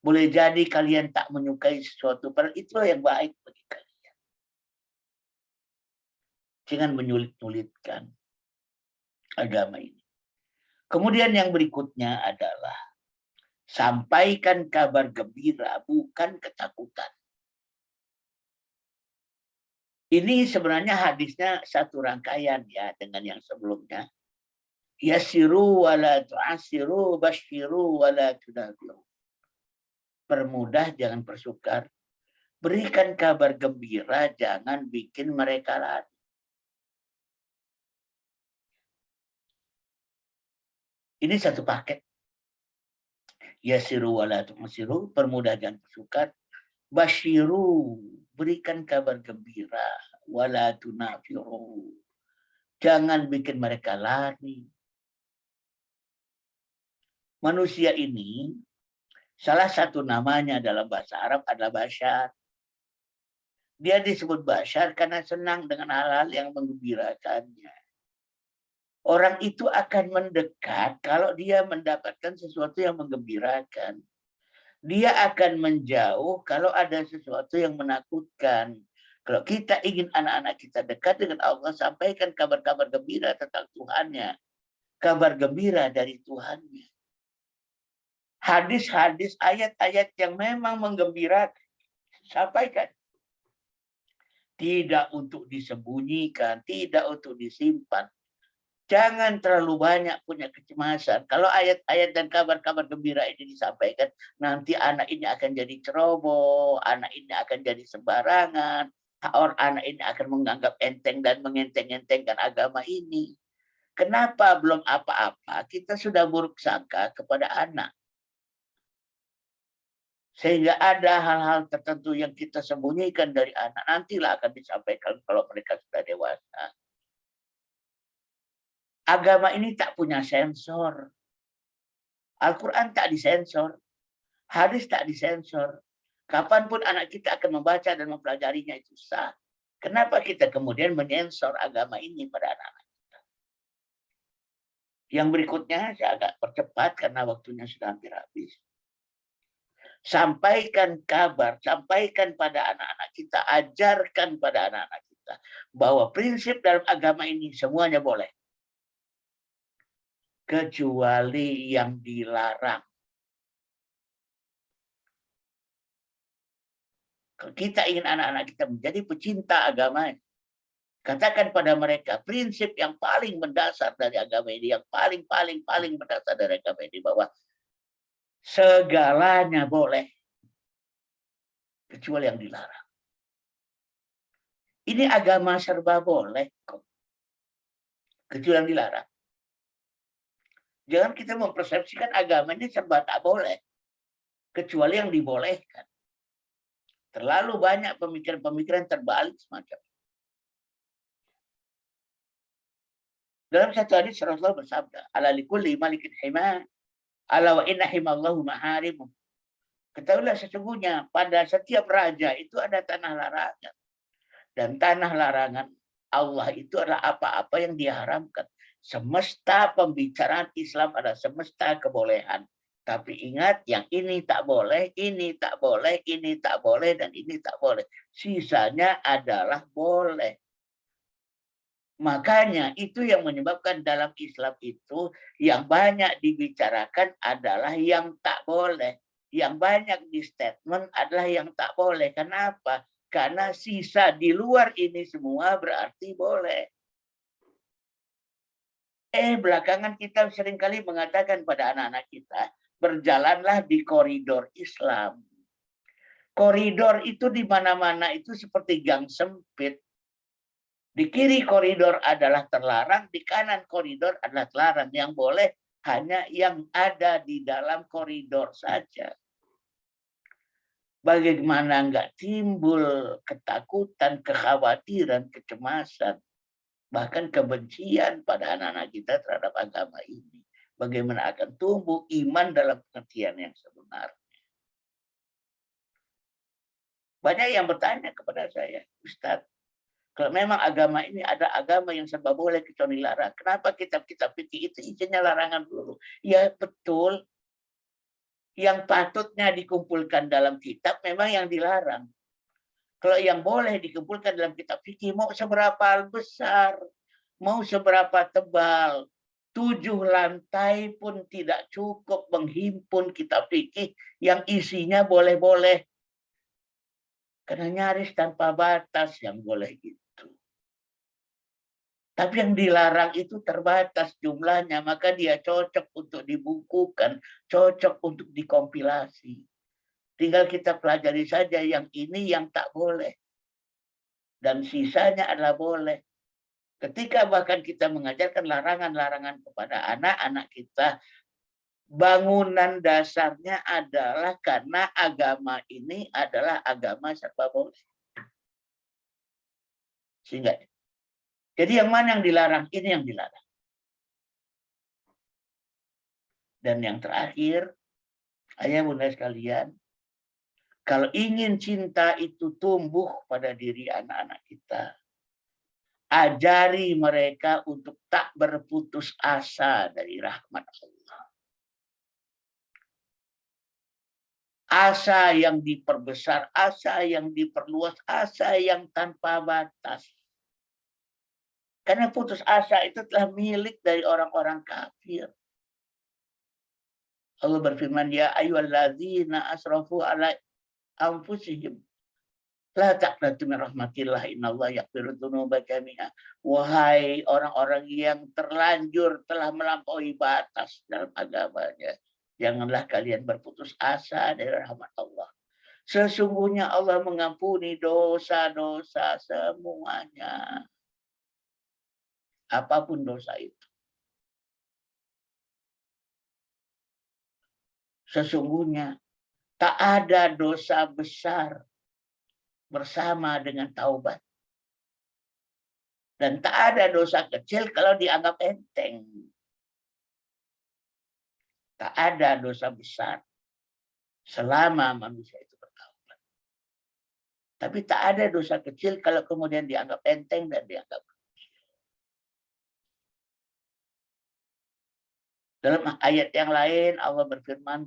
Boleh jadi kalian tak menyukai sesuatu, padahal itulah yang baik bagi kalian. Jangan menyulit-nyulitkan agama ini. Kemudian yang berikutnya adalah sampaikan kabar gembira, bukan ketakutan. Ini sebenarnya hadisnya satu rangkaian ya dengan yang sebelumnya. Yasiru wala tu'asiru, basyiru wala tunafiru. Permudah, jangan persukar. Berikan kabar gembira, jangan bikin mereka lari. Ini satu paket. Yasiru wala tu'asiru, permudah, jangan persukar. Basyiru, berikan kabar gembira, wala tunafiru. Jangan bikin mereka lari. Manusia ini, salah satu namanya dalam bahasa Arab adalah basyar. Dia disebut basyar karena senang dengan hal-hal yang menggembirakannya. Orang itu akan mendekat kalau dia mendapatkan sesuatu yang menggembirakan. Dia akan menjauh kalau ada sesuatu yang menakutkan. Kalau kita ingin anak-anak kita dekat dengan Allah, sampaikan kabar-kabar gembira tentang Tuhannya. Kabar gembira dari Tuhannya. Hadis-hadis, ayat-ayat yang memang menggembirakan, sampaikan. Tidak untuk disembunyikan, tidak untuk disimpan. Jangan terlalu banyak punya kecemasan. Kalau ayat-ayat dan kabar-kabar gembira ini disampaikan, nanti anak ini akan jadi ceroboh, anak ini akan jadi sembarangan, anak ini akan menganggap enteng dan mengenteng-entengkan agama ini. Kenapa belum apa-apa kita sudah buruk sangka kepada anak? Sehingga ada hal-hal tertentu yang kita sembunyikan dari anak, nantilah akan disampaikan kalau mereka sudah dewasa. Agama ini tak punya sensor. Al-Quran tak disensor. Hadis tak disensor. Kapanpun anak kita akan membaca dan mempelajarinya itu sah. Kenapa kita kemudian menyensor agama ini pada anak-anak kita? Yang berikutnya saya agak percepat karena waktunya sudah hampir habis. Sampaikan kabar, sampaikan pada anak-anak kita, ajarkan pada anak-anak kita bahwa prinsip dalam agama ini semuanya boleh. Kecuali yang dilarang. Kalau kita ingin anak-anak kita menjadi pecinta agama, katakan pada mereka prinsip yang paling mendasar dari agama ini, yang paling mendasar dari agama ini, bahwa segalanya boleh, kecuali yang dilarang. Ini agama serba boleh kok, kecuali yang dilarang. Jangan kita mempersepsikan agama ini serba tak boleh, kecuali yang dibolehkan. Terlalu banyak pemikiran-pemikiran terbalik semacam itu. Dalam satu hadis Rasulullah bersabda, ala likulli malikin hima, ala wa inna himallahu maharimu. Ketahuilah sesungguhnya pada setiap raja itu ada tanah larangan. Dan tanah larangan Allah itu adalah apa-apa yang diharamkan. Semesta pembicaraan Islam adalah semesta kebolehan. Tapi ingat, yang ini tak boleh, ini tak boleh, ini tak boleh, dan ini tak boleh. Sisanya adalah boleh. Makanya itu yang menyebabkan dalam Islam itu yang banyak dibicarakan adalah yang tak boleh. Yang banyak di statement adalah yang tak boleh. Kenapa? Karena sisa di luar ini semua berarti boleh. Belakangan kita seringkali mengatakan pada anak-anak kita, berjalanlah di koridor Islam. Koridor itu di mana-mana itu seperti gang sempit. Di kiri koridor adalah terlarang, di kanan koridor adalah terlarang. Yang boleh hanya yang ada di dalam koridor saja. Bagaimana enggak timbul ketakutan, kekhawatiran, kecemasan, bahkan kebencian pada anak-anak kita terhadap agama ini. Bagaimana akan tumbuh iman dalam pengertian yang sebenarnya. Banyak yang bertanya kepada saya, Ustadz, kalau memang agama ini ada agama yang serba boleh kecuali larang, kenapa kitab-kitab fikih itu isinya larangan dulu? Ya betul, yang patutnya dikumpulkan dalam kitab memang yang dilarang. Kalau yang boleh dikumpulkan dalam kitab fikih, mau seberapa besar, mau seberapa tebal, 7 lantai pun tidak cukup menghimpun kitab fikih yang isinya boleh-boleh. Karena nyaris tanpa batas yang boleh gitu. Tapi yang dilarang itu terbatas jumlahnya, maka dia cocok untuk dibukukan, cocok untuk dikompilasi. Tinggal kita pelajari saja yang ini yang tak boleh. Dan sisanya adalah boleh. Ketika bahkan kita mengajarkan larangan-larangan kepada anak-anak kita, bangunan dasarnya adalah karena agama ini adalah agama serba boleh. Sehingga jadi yang mana yang dilarang? Ini yang dilarang. Dan yang terakhir, ayah bunda sekalian, kalau ingin cinta itu tumbuh pada diri anak-anak kita, ajari mereka untuk tak berputus asa dari rahmat Allah. Asa yang diperbesar, asa yang diperluas, asa yang tanpa batas. Karena putus asa itu telah milik dari orang-orang kafir. Allah berfirman, ya ayyuhalladzina asrafu ala anfusihim La taqnatu min rahmatillah, innallaha yaghfiru dzunuba jami'a. Wahai orang-orang yang terlanjur telah melampaui batas dalam agamanya, janganlah kalian berputus asa dari rahmat Allah. Sesungguhnya Allah mengampuni dosa-dosa semuanya. Apapun dosa itu. Sesungguhnya tak ada dosa besar bersama dengan taubat. Dan tak ada dosa kecil kalau dianggap enteng. Tak ada dosa besar selama manusia itu bertaubat. Tapi tak ada dosa kecil kalau kemudian dianggap enteng dan dianggap kecil. Dalam ayat yang lain Allah berfirman,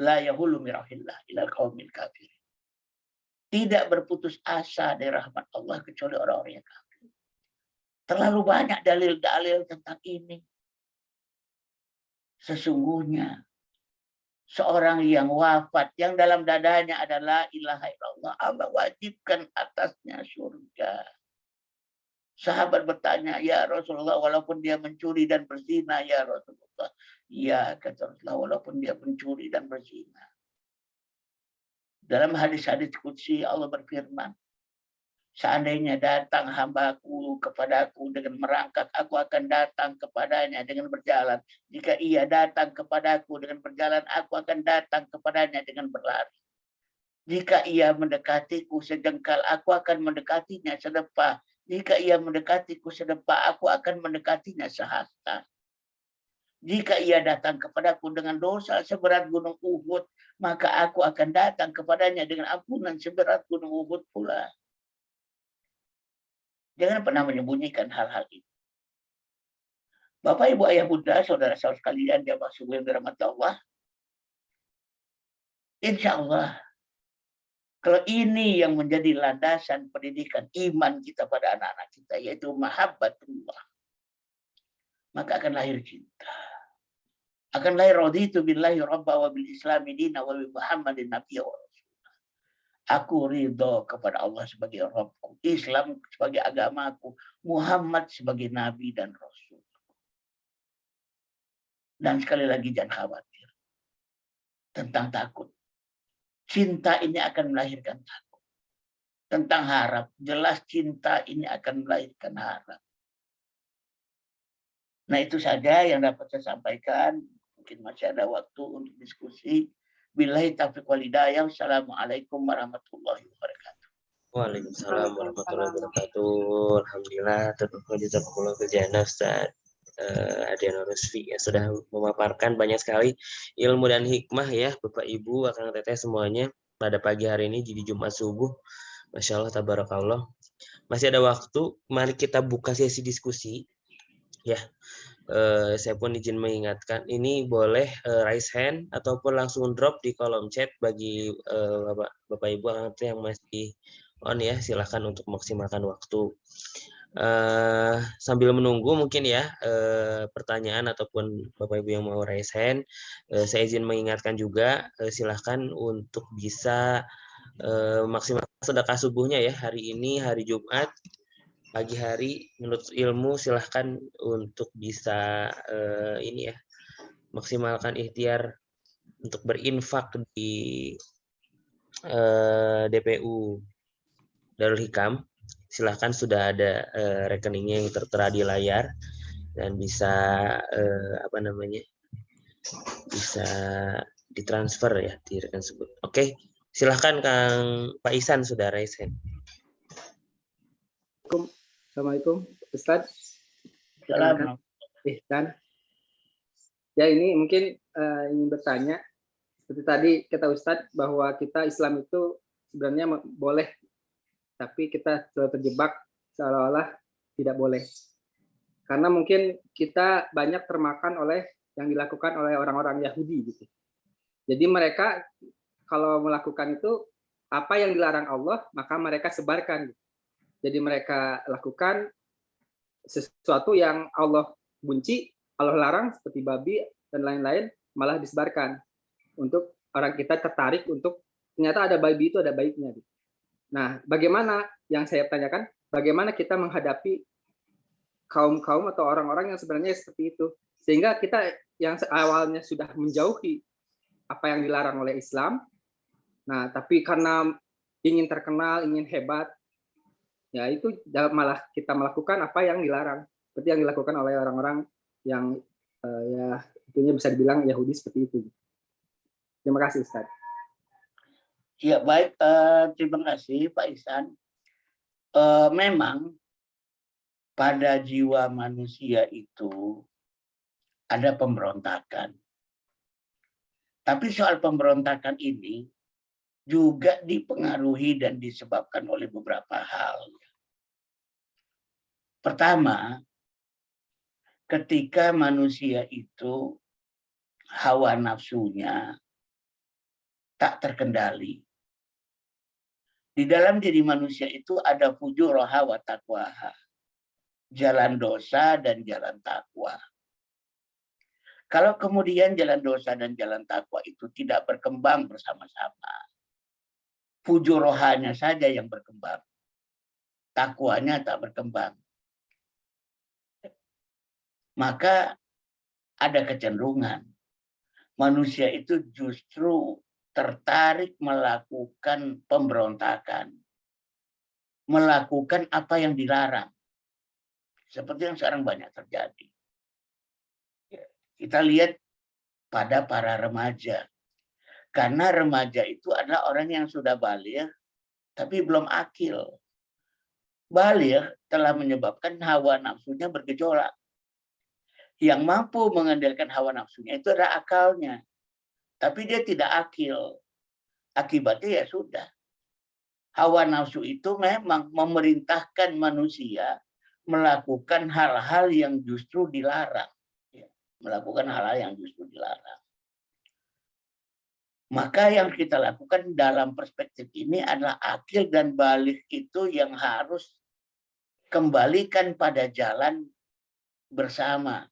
la yahulu mirahillah ilal qaumil kafir. Tidak berputus asa dari rahmat Allah kecuali orang-orang yang kafir. Terlalu banyak dalil-dalil tentang ini. Sesungguhnya seorang yang wafat, yang dalam dadanya adalah ilaha illallah, Allah wajibkan atasnya surga. Sahabat bertanya, ya Rasulullah, walaupun dia mencuri dan berzina, ya Rasulullah. Ya, kata Rasulullah, walaupun dia mencuri dan berzina. Dalam hadis-hadis qudsi Allah berfirman, seandainya datang hambaku kepadaku dengan merangkak, aku akan datang kepadanya dengan berjalan. Jika ia datang kepadaku dengan berjalan, aku akan datang kepadanya dengan berlari. Jika ia mendekatiku sejengkal, aku akan mendekatinya sedepah. Jika ia mendekatiku sedepah, aku akan mendekatinya sehasta. Jika ia datang kepadaku dengan dosa seberat gunung Uhud, maka aku akan datang kepadanya dengan ampunan seberat gunung Uhud pula. Jangan pernah menyembunyikan hal-hal ini. Bapak, Ibu, Ayah, Bunda, saudara-saudara sekalian yang masuk ke rahmat Allah. Insya Allah, kalau ini yang menjadi landasan pendidikan iman kita pada anak-anak kita, yaitu mahabbatullah, maka akan lahir cinta. Akan lahir raditu billahi rabba wa bil islami dina wa bi Muhammadin nabiyya wa rasulullah. Aku ridho kepada Allah sebagai Rabbku, Islam sebagai agamaku, Muhammad sebagai nabi dan rasul. Dan sekali lagi jangan khawatir tentang takut. Cinta ini akan melahirkan takut. Tentang harap, jelas cinta ini akan melahirkan harap. Nah, itu saja yang dapat saya sampaikan. Mungkin masih ada waktu untuk diskusi. Billahi taufiq wal hidayah. Wassalamualaikum warahmatullahi wabarakatuh.
Waalaikumsalam warahmatullahi wabarakatuh. Alhamdulillah, jazakumullah khairan Ustaz Adiana Rusfi ya, sudah memaparkan banyak sekali ilmu dan hikmah ya Bapak Ibu, Akang Teteh semuanya pada pagi hari ini di Jumat subuh. Masya Allah, tabarakallah. Masih ada waktu, mari kita buka sesi diskusi ya. Saya pun izin mengingatkan, ini boleh raise hand ataupun langsung drop di kolom chat bagi Bapak Ibu yang masih on ya, silahkan untuk maksimalkan waktu. Sambil menunggu mungkin ya pertanyaan ataupun Bapak Ibu yang mau raise hand, saya izin mengingatkan juga silahkan untuk bisa maksimalkan sedekah subuhnya ya, hari ini hari Jumat pagi hari menurut ilmu, silahkan untuk bisa ini ya, maksimalkan ikhtiar untuk berinfak di DPU Darul Hikam. Silahkan, sudah ada rekeningnya yang tertera di layar dan bisa bisa ditransfer ya di rekening tersebut. Oke, silahkan Kang Pak Ihsan, sudah raise hand.
Assalamualaikum, Ustadz.
Assalamualaikum.
Ihsan. Ya, ini mungkin ingin bertanya, seperti tadi kata Ustadz bahwa kita Islam itu sebenarnya boleh, tapi kita selalu terjebak seolah-olah tidak boleh. Karena mungkin kita banyak termakan oleh yang dilakukan oleh orang-orang Yahudi gitu. Jadi mereka kalau melakukan itu apa yang dilarang Allah, maka mereka sebarkan. Jadi mereka lakukan sesuatu yang Allah benci, Allah larang seperti babi dan lain-lain, malah disebarkan untuk orang kita tertarik untuk ternyata ada babi itu ada baiknya. Nah, bagaimana yang saya tanyakan, bagaimana kita menghadapi kaum-kaum atau orang-orang yang sebenarnya seperti itu, sehingga kita yang awalnya sudah menjauhi apa yang dilarang oleh Islam, nah tapi karena ingin terkenal, ingin hebat, ya itu malah kita melakukan apa yang dilarang, seperti yang dilakukan oleh orang-orang yang ya tentunya bisa dibilang Yahudi seperti itu. Terima kasih, Ustaz.
Ya baik, terima kasih Pak Ihsan. Memang pada jiwa manusia itu ada pemberontakan. Tapi soal pemberontakan ini juga dipengaruhi dan disebabkan oleh beberapa hal. Pertama, ketika manusia itu hawa nafsunya tak terkendali. Di dalam diri manusia itu ada fujuraha wa taqwaha. Jalan dosa dan jalan takwa. Kalau kemudian jalan dosa dan jalan takwa itu tidak berkembang bersama-sama, fujurohanya saja yang berkembang, takwanya tak berkembang, maka ada kecenderungan manusia itu justru tertarik melakukan pemberontakan, melakukan apa yang dilarang, seperti yang sekarang banyak terjadi. Kita lihat pada para remaja, karena remaja itu adalah orang yang sudah baligh tapi belum akil. Baligh telah menyebabkan hawa nafsunya bergejolak. Yang mampu mengendalikan hawa nafsunya itu adalah akalnya. Tapi dia tidak akil. Akibatnya ya sudah. Hawa nafsu itu memang memerintahkan manusia melakukan hal-hal yang justru dilarang. Melakukan hal-hal yang justru dilarang. Maka yang kita lakukan dalam perspektif ini adalah akil dan baligh itu yang harus kembalikan pada jalan bersama.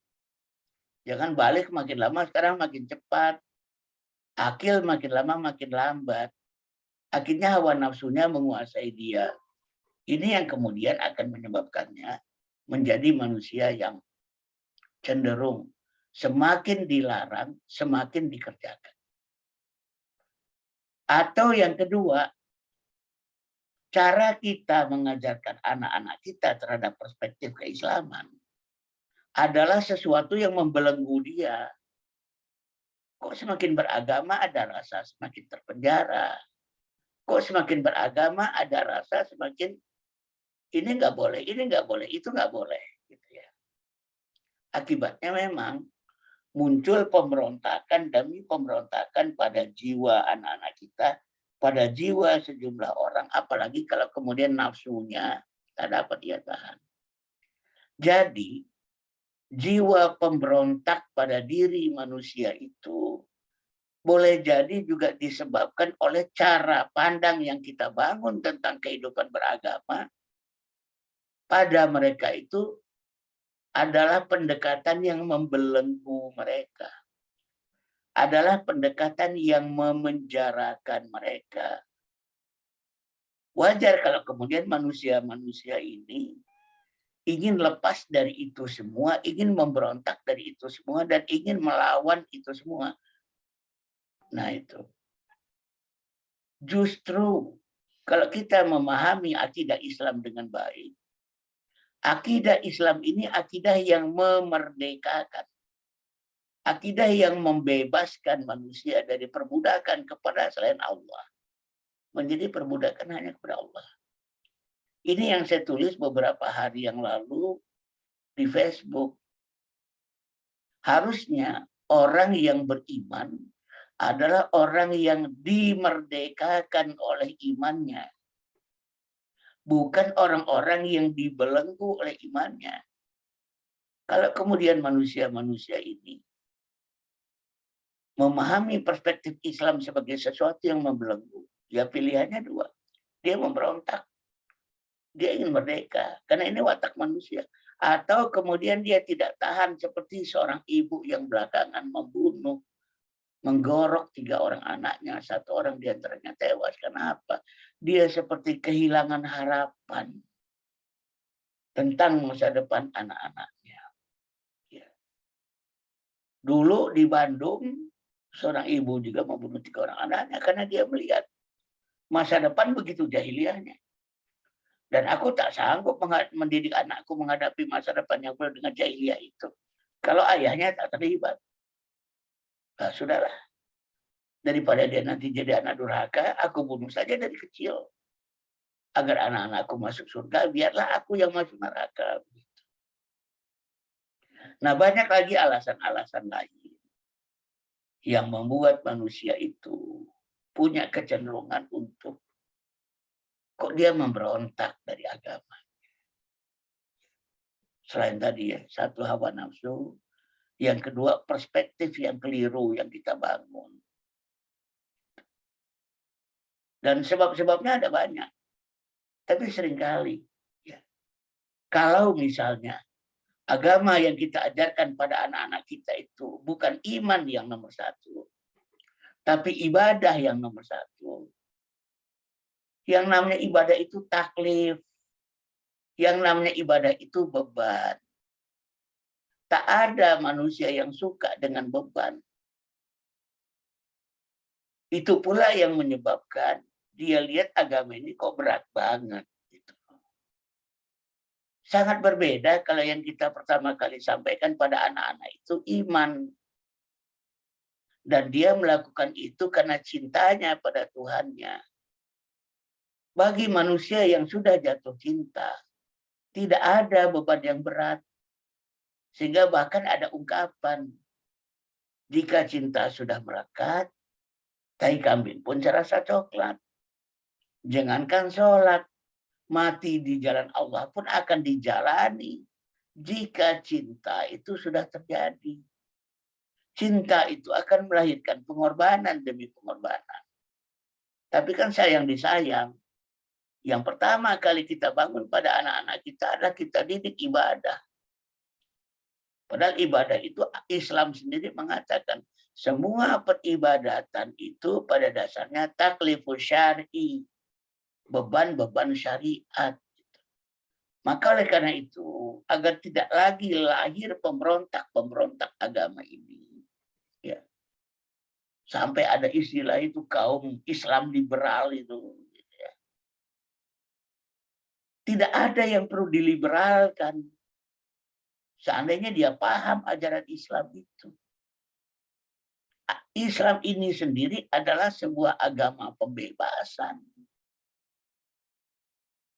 Jangan balik makin lama sekarang makin cepat. Akil makin lama makin lambat. Akhirnya hawa nafsunya menguasai dia. Ini yang kemudian akan menyebabkannya menjadi manusia yang cenderung semakin dilarang, semakin dikerjakan. Atau yang kedua, cara kita mengajarkan anak-anak kita terhadap perspektif keislaman adalah sesuatu yang membelenggu dia. Kok semakin beragama ada rasa semakin terpenjara. Kok semakin beragama ada rasa semakin ini nggak boleh, ini nggak boleh, itu nggak boleh. Gitu ya. Akibatnya memang muncul pemberontakan demi pemberontakan pada jiwa anak-anak kita, pada jiwa sejumlah orang, apalagi kalau kemudian nafsunya tak dapat dia tahan. Jadi, jiwa pemberontak pada diri manusia itu boleh jadi juga disebabkan oleh cara pandang yang kita bangun tentang kehidupan beragama. Pada mereka itu adalah pendekatan yang membelenggu mereka. Adalah pendekatan yang memenjarakan mereka. Wajar kalau kemudian manusia-manusia ini ingin lepas dari itu semua, ingin memberontak dari itu semua, dan ingin melawan itu semua. Nah itu. Justru kalau kita memahami akidah Islam dengan baik, akidah Islam ini akidah yang memerdekakan. Akidah yang membebaskan manusia dari perbudakan kepada selain Allah. Menjadi perbudakan hanya kepada Allah. Ini yang saya tulis beberapa hari yang lalu di Facebook. Harusnya orang yang beriman adalah orang yang dimerdekakan oleh imannya. Bukan orang-orang yang dibelenggu oleh imannya. Kalau kemudian manusia-manusia ini memahami perspektif Islam sebagai sesuatu yang membelenggu, ya pilihannya dua. Dia memberontak. Dia ingin merdeka. Karena ini watak manusia. Atau kemudian dia tidak tahan seperti seorang ibu yang belakangan membunuh menggorok 3 orang anaknya, 1 orang diantaranya tewas. Kenapa? Dia seperti kehilangan harapan tentang masa depan anak-anaknya. Ya. Dulu di Bandung, seorang ibu juga membunuh 3 orang anaknya karena dia melihat masa depan begitu jahiliyahnya. Dan aku tak sanggup mendidik anakku menghadapi masa depan yang penuh dengan jahiliyah itu. Kalau ayahnya tak terlibat. Nah, sudahlah. Daripada dia nanti jadi anak durhaka, aku bunuh saja dari kecil. Agar anak-anakku masuk surga, biarlah aku yang masuk neraka. Nah, banyak lagi alasan-alasan lain yang membuat manusia itu punya kecenderungan untuk kok dia memberontak dari agama. Selain tadi ya, satu hawa nafsu, yang kedua perspektif yang keliru yang kita bangun. Dan sebab-sebabnya ada banyak. Tapi seringkali, ya, kalau misalnya agama yang kita ajarkan pada anak-anak kita itu bukan iman yang nomor 1, tapi ibadah yang nomor 1. Yang namanya ibadah itu taklif. Yang namanya ibadah itu beban. Tak ada manusia yang suka dengan beban. Itu pula yang menyebabkan dia lihat agama ini kok berat banget. Gitu. Sangat berbeda kalau yang kita pertama kali sampaikan pada anak-anak itu iman. Dan dia melakukan itu karena cintanya pada Tuhannya. Bagi manusia yang sudah jatuh cinta, tidak ada beban yang berat. Sehingga bahkan ada ungkapan, jika cinta sudah melekat, tai kambing pun serasa coklat. Jangankan sholat, mati di jalan Allah pun akan dijalani jika cinta itu sudah terjadi. Cinta itu akan melahirkan pengorbanan demi pengorbanan. Tapi kan sayang disayang. Yang pertama kali kita bangun pada anak-anak kita adalah kita didik ibadah. Padahal ibadah itu Islam sendiri mengatakan semua peribadatan itu pada dasarnya taklifus syar'i. Beban-beban syariat. Maka oleh karena itu, agar tidak lagi lahir pemberontak-pemberontak agama ini. Ya. Sampai ada istilah itu kaum Islam liberal itu. Ya. Tidak ada yang perlu diliberalkan. Seandainya dia paham ajaran Islam itu. Islam ini sendiri adalah sebuah agama pembebasan.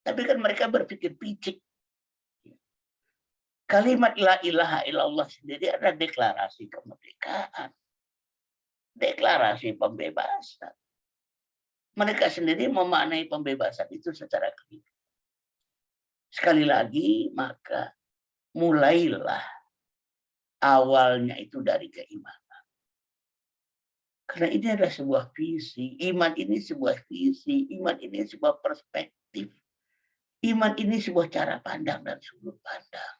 Tapi kan mereka berpikir picik. Kalimat la ilaha illallah sendiri adalah deklarasi kemerdekaan. Deklarasi pembebasan. Mereka sendiri memaknai pembebasan itu secara keliru. Sekali lagi, maka mulailah awalnya itu dari keimanan. Karena ini adalah sebuah visi. Iman ini sebuah visi. Iman ini sebuah perspektif. Iman ini sebuah cara pandang dan sudut pandang.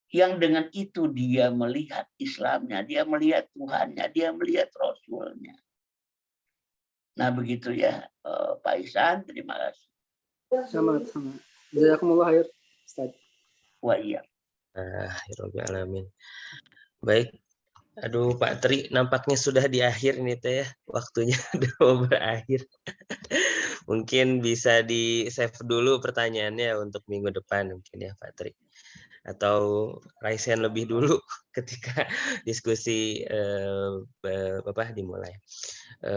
Yang dengan itu dia melihat Islamnya, dia melihat Tuhannya, dia melihat Rasulnya. Nah begitu ya Pak Ihsan, terima kasih.
Sama. Jazakumullah khair, Ustaz.
Wah iya.
Alamin. Baik. Aduh Pak Tri, nampaknya sudah di akhir ini teh ya. Waktunya udah mau berakhir. Mungkin bisa di-save dulu pertanyaannya untuk minggu depan mungkin ya Pak Tri. Atau raise hand lebih dulu ketika diskusi dimulai.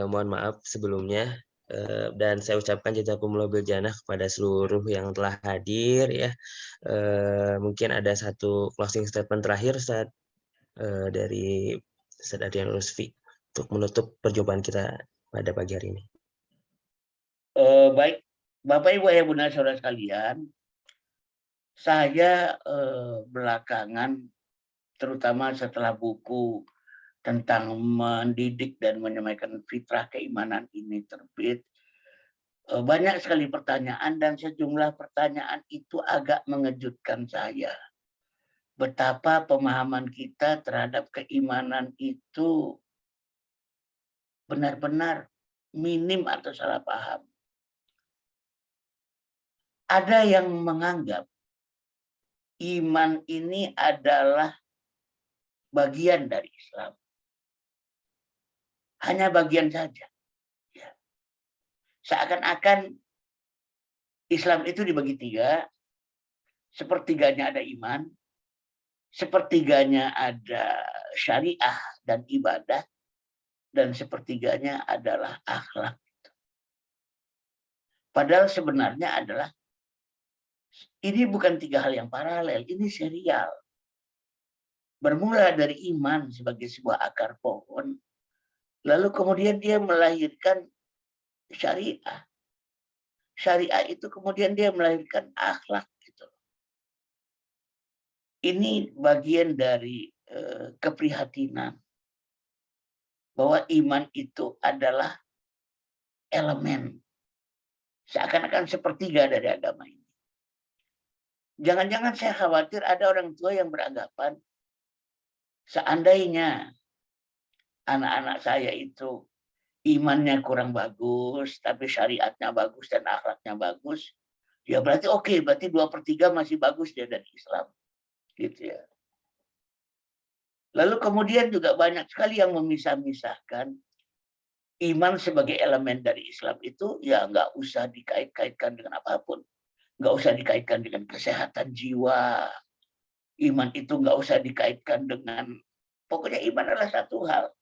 Mohon maaf sebelumnya dan saya ucapkan jazakumullah bil jannah kepada seluruh yang telah hadir ya. Mungkin ada satu closing statement terakhir saat dari Ustaz Adrian Lutfi untuk menutup perjumpaan kita pada pagi hari ini.
Baik, Bapak Ibu Ayah Bunda Saudara sekalian, saya belakangan, terutama setelah buku tentang mendidik dan menyampaikan fitrah keimanan ini terbit, banyak sekali pertanyaan dan sejumlah pertanyaan itu agak mengejutkan saya. Betapa pemahaman kita terhadap keimanan itu benar-benar minim atau salah paham. Ada yang menganggap iman ini adalah bagian dari Islam. Hanya bagian saja. Ya. Seakan-akan Islam itu dibagi tiga. Sepertiganya ada iman, sepertiganya ada syariah dan ibadah, dan sepertiganya adalah akhlak. Padahal sebenarnya adalah ini bukan tiga hal yang paralel, ini serial. Bermula dari iman sebagai sebuah akar pohon, lalu kemudian dia melahirkan syariah. Syariah itu kemudian dia melahirkan akhlak. Gitu. Ini bagian dari keprihatinan bahwa iman itu adalah elemen seakan-akan sepertiga dari agama ini. Jangan-jangan saya khawatir ada orang tua yang beranggapan seandainya anak-anak saya itu imannya kurang bagus, tapi syariatnya bagus dan akhlaknya bagus, ya berarti oke, berarti 2/3 masih bagus dia dari Islam. Gitu ya. Lalu kemudian juga banyak sekali yang memisah-misahkan iman sebagai elemen dari Islam itu ya nggak usah dikait-kaitkan dengan apapun. Nggak usah dikaitkan dengan kesehatan jiwa. Iman itu nggak usah dikaitkan dengan, pokoknya iman adalah satu hal.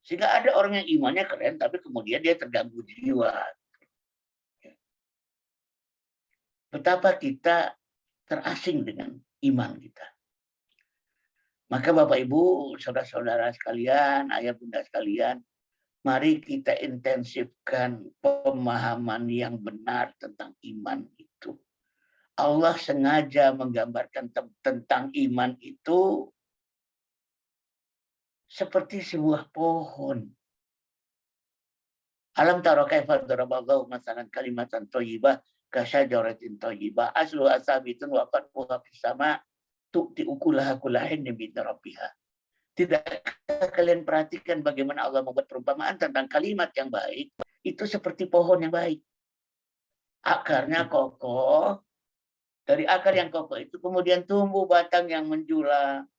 Sehingga ada orang yang imannya keren, tapi kemudian dia terganggu jiwa. Betapa kita terasing dengan iman kita. Maka Bapak Ibu, saudara-saudara sekalian, ayah bunda sekalian, mari kita intensifkan pemahaman yang benar tentang iman itu. Allah sengaja menggambarkan tentang iman itu seperti sebuah pohon. Alam tara kaifa daraballahu masalan kalimatan thayyibah kasyajaratin thayyibah aslu asabitun wa fathuha fis sama tu'ti ukulaha kullahin bi rabbiha. Tidakkah kalian perhatikan bagaimana Allah membuat perumpamaan tentang kalimat yang baik itu seperti pohon yang baik. Akarnya kokoh, dari akar yang kokoh itu kemudian tumbuh batang yang menjulang.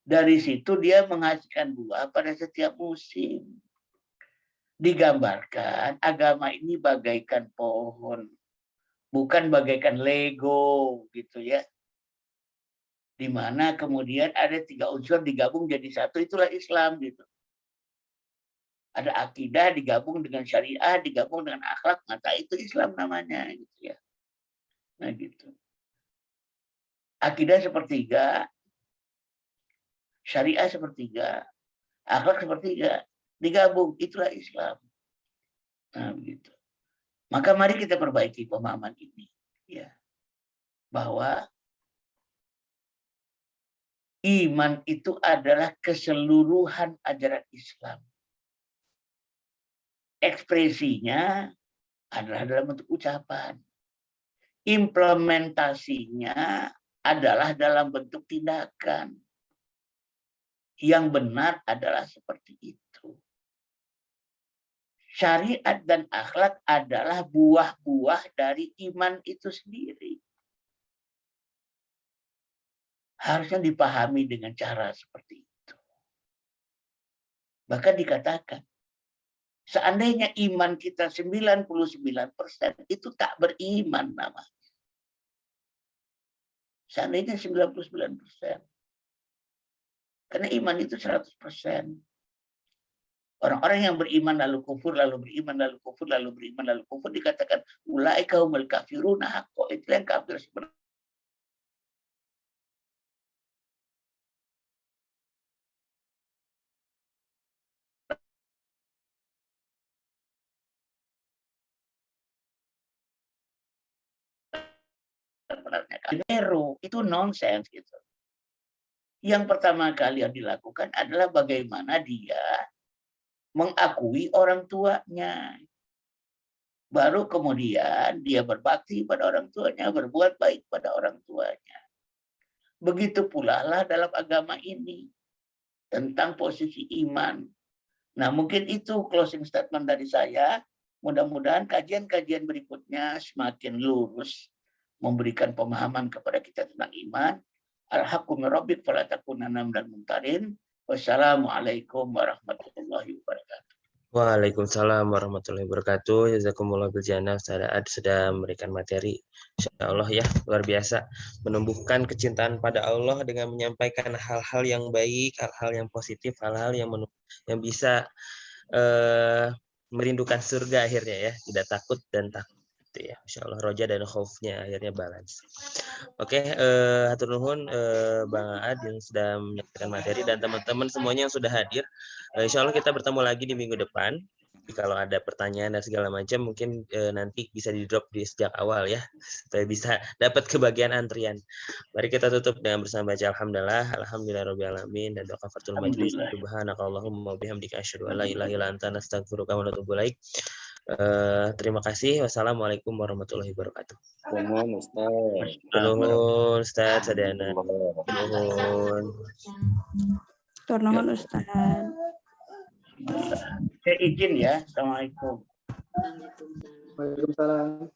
Dari situ dia menghasilkan buah pada setiap musim. Digambarkan agama ini bagaikan pohon, bukan bagaikan Lego gitu ya. Di mana kemudian ada 3 unsur digabung jadi satu, itulah Islam gitu. Ada akidah digabung dengan syariah, digabung dengan akhlak, maka itu Islam namanya gitu ya. Nah gitu. Akidah sepertiga, syariah sepertiga, akhlak sepertiga, digabung, itulah Islam. Nah begitu. Maka mari kita perbaiki pemahaman ini ya. Bahwa iman itu adalah keseluruhan ajaran Islam. Ekspresinya adalah dalam bentuk ucapan. Implementasinya adalah dalam bentuk tindakan. Yang benar adalah seperti itu. Syariat dan akhlak adalah buah-buah dari iman itu sendiri. Harusnya dipahami dengan cara seperti itu. Bahkan dikatakan, seandainya iman kita 99% itu tak beriman namanya. Seandainya 99%. Karena iman itu 100%. Orang-orang yang beriman lalu kufur, lalu beriman, lalu kufur, lalu beriman, lalu kufur, dikatakan, ulaika humul kafiruna haqqo. Itu yang kafir sebenarnya. Itu nonsens gitu. Yang pertama kali yang dilakukan adalah bagaimana dia mengakui orang tuanya. Baru kemudian dia berbakti pada orang tuanya, berbuat baik pada orang tuanya. Begitu pula lah dalam agama ini tentang posisi iman. Nah, mungkin itu closing statement dari saya. Mudah-mudahan kajian-kajian berikutnya semakin lurus, memberikan pemahaman kepada kita tentang iman. Al-haqqu min rabbik fala takunanna minal mumtarin. Wassalamualaikum warahmatullahi wabarakatuh.
Waalaikumsalam warahmatullahi wabarakatuh. Jazakumullah bil jannah. Ustaz sudah memberikan materi. Insya Allah ya, luar biasa. Menumbuhkan kecintaan pada Allah dengan menyampaikan hal-hal yang baik, hal-hal yang positif, hal-hal yang bisa merindukan surga akhirnya ya. Tidak takut dan takut. Ya, Insya Allah roja dan khaufnya akhirnya balance. Oke, hatur nuhun Bang Aad yang sudah menyampaikan materi dan teman-teman semuanya yang sudah hadir. Insya Allah kita bertemu lagi di minggu depan. Kalau ada pertanyaan dan segala macam mungkin nanti bisa di drop di sejak awal ya supaya bisa dapat kebagian antrian. Mari kita tutup dengan bersama baca alhamdulillah alamin dan doa kafaratul majlis. Subhanakallahumma bihamdika asyhadu an la ilaha illa anta astaghfiruka wa atubu ilaik. Terima kasih. Wassalamualaikum warahmatullahi wabarakatuh. Nuhun Ustaz Sadana. Nuhun.
Nuhun Ustaz.
Saya izin ya. Assalamualaikum.
Waalaikumsalam.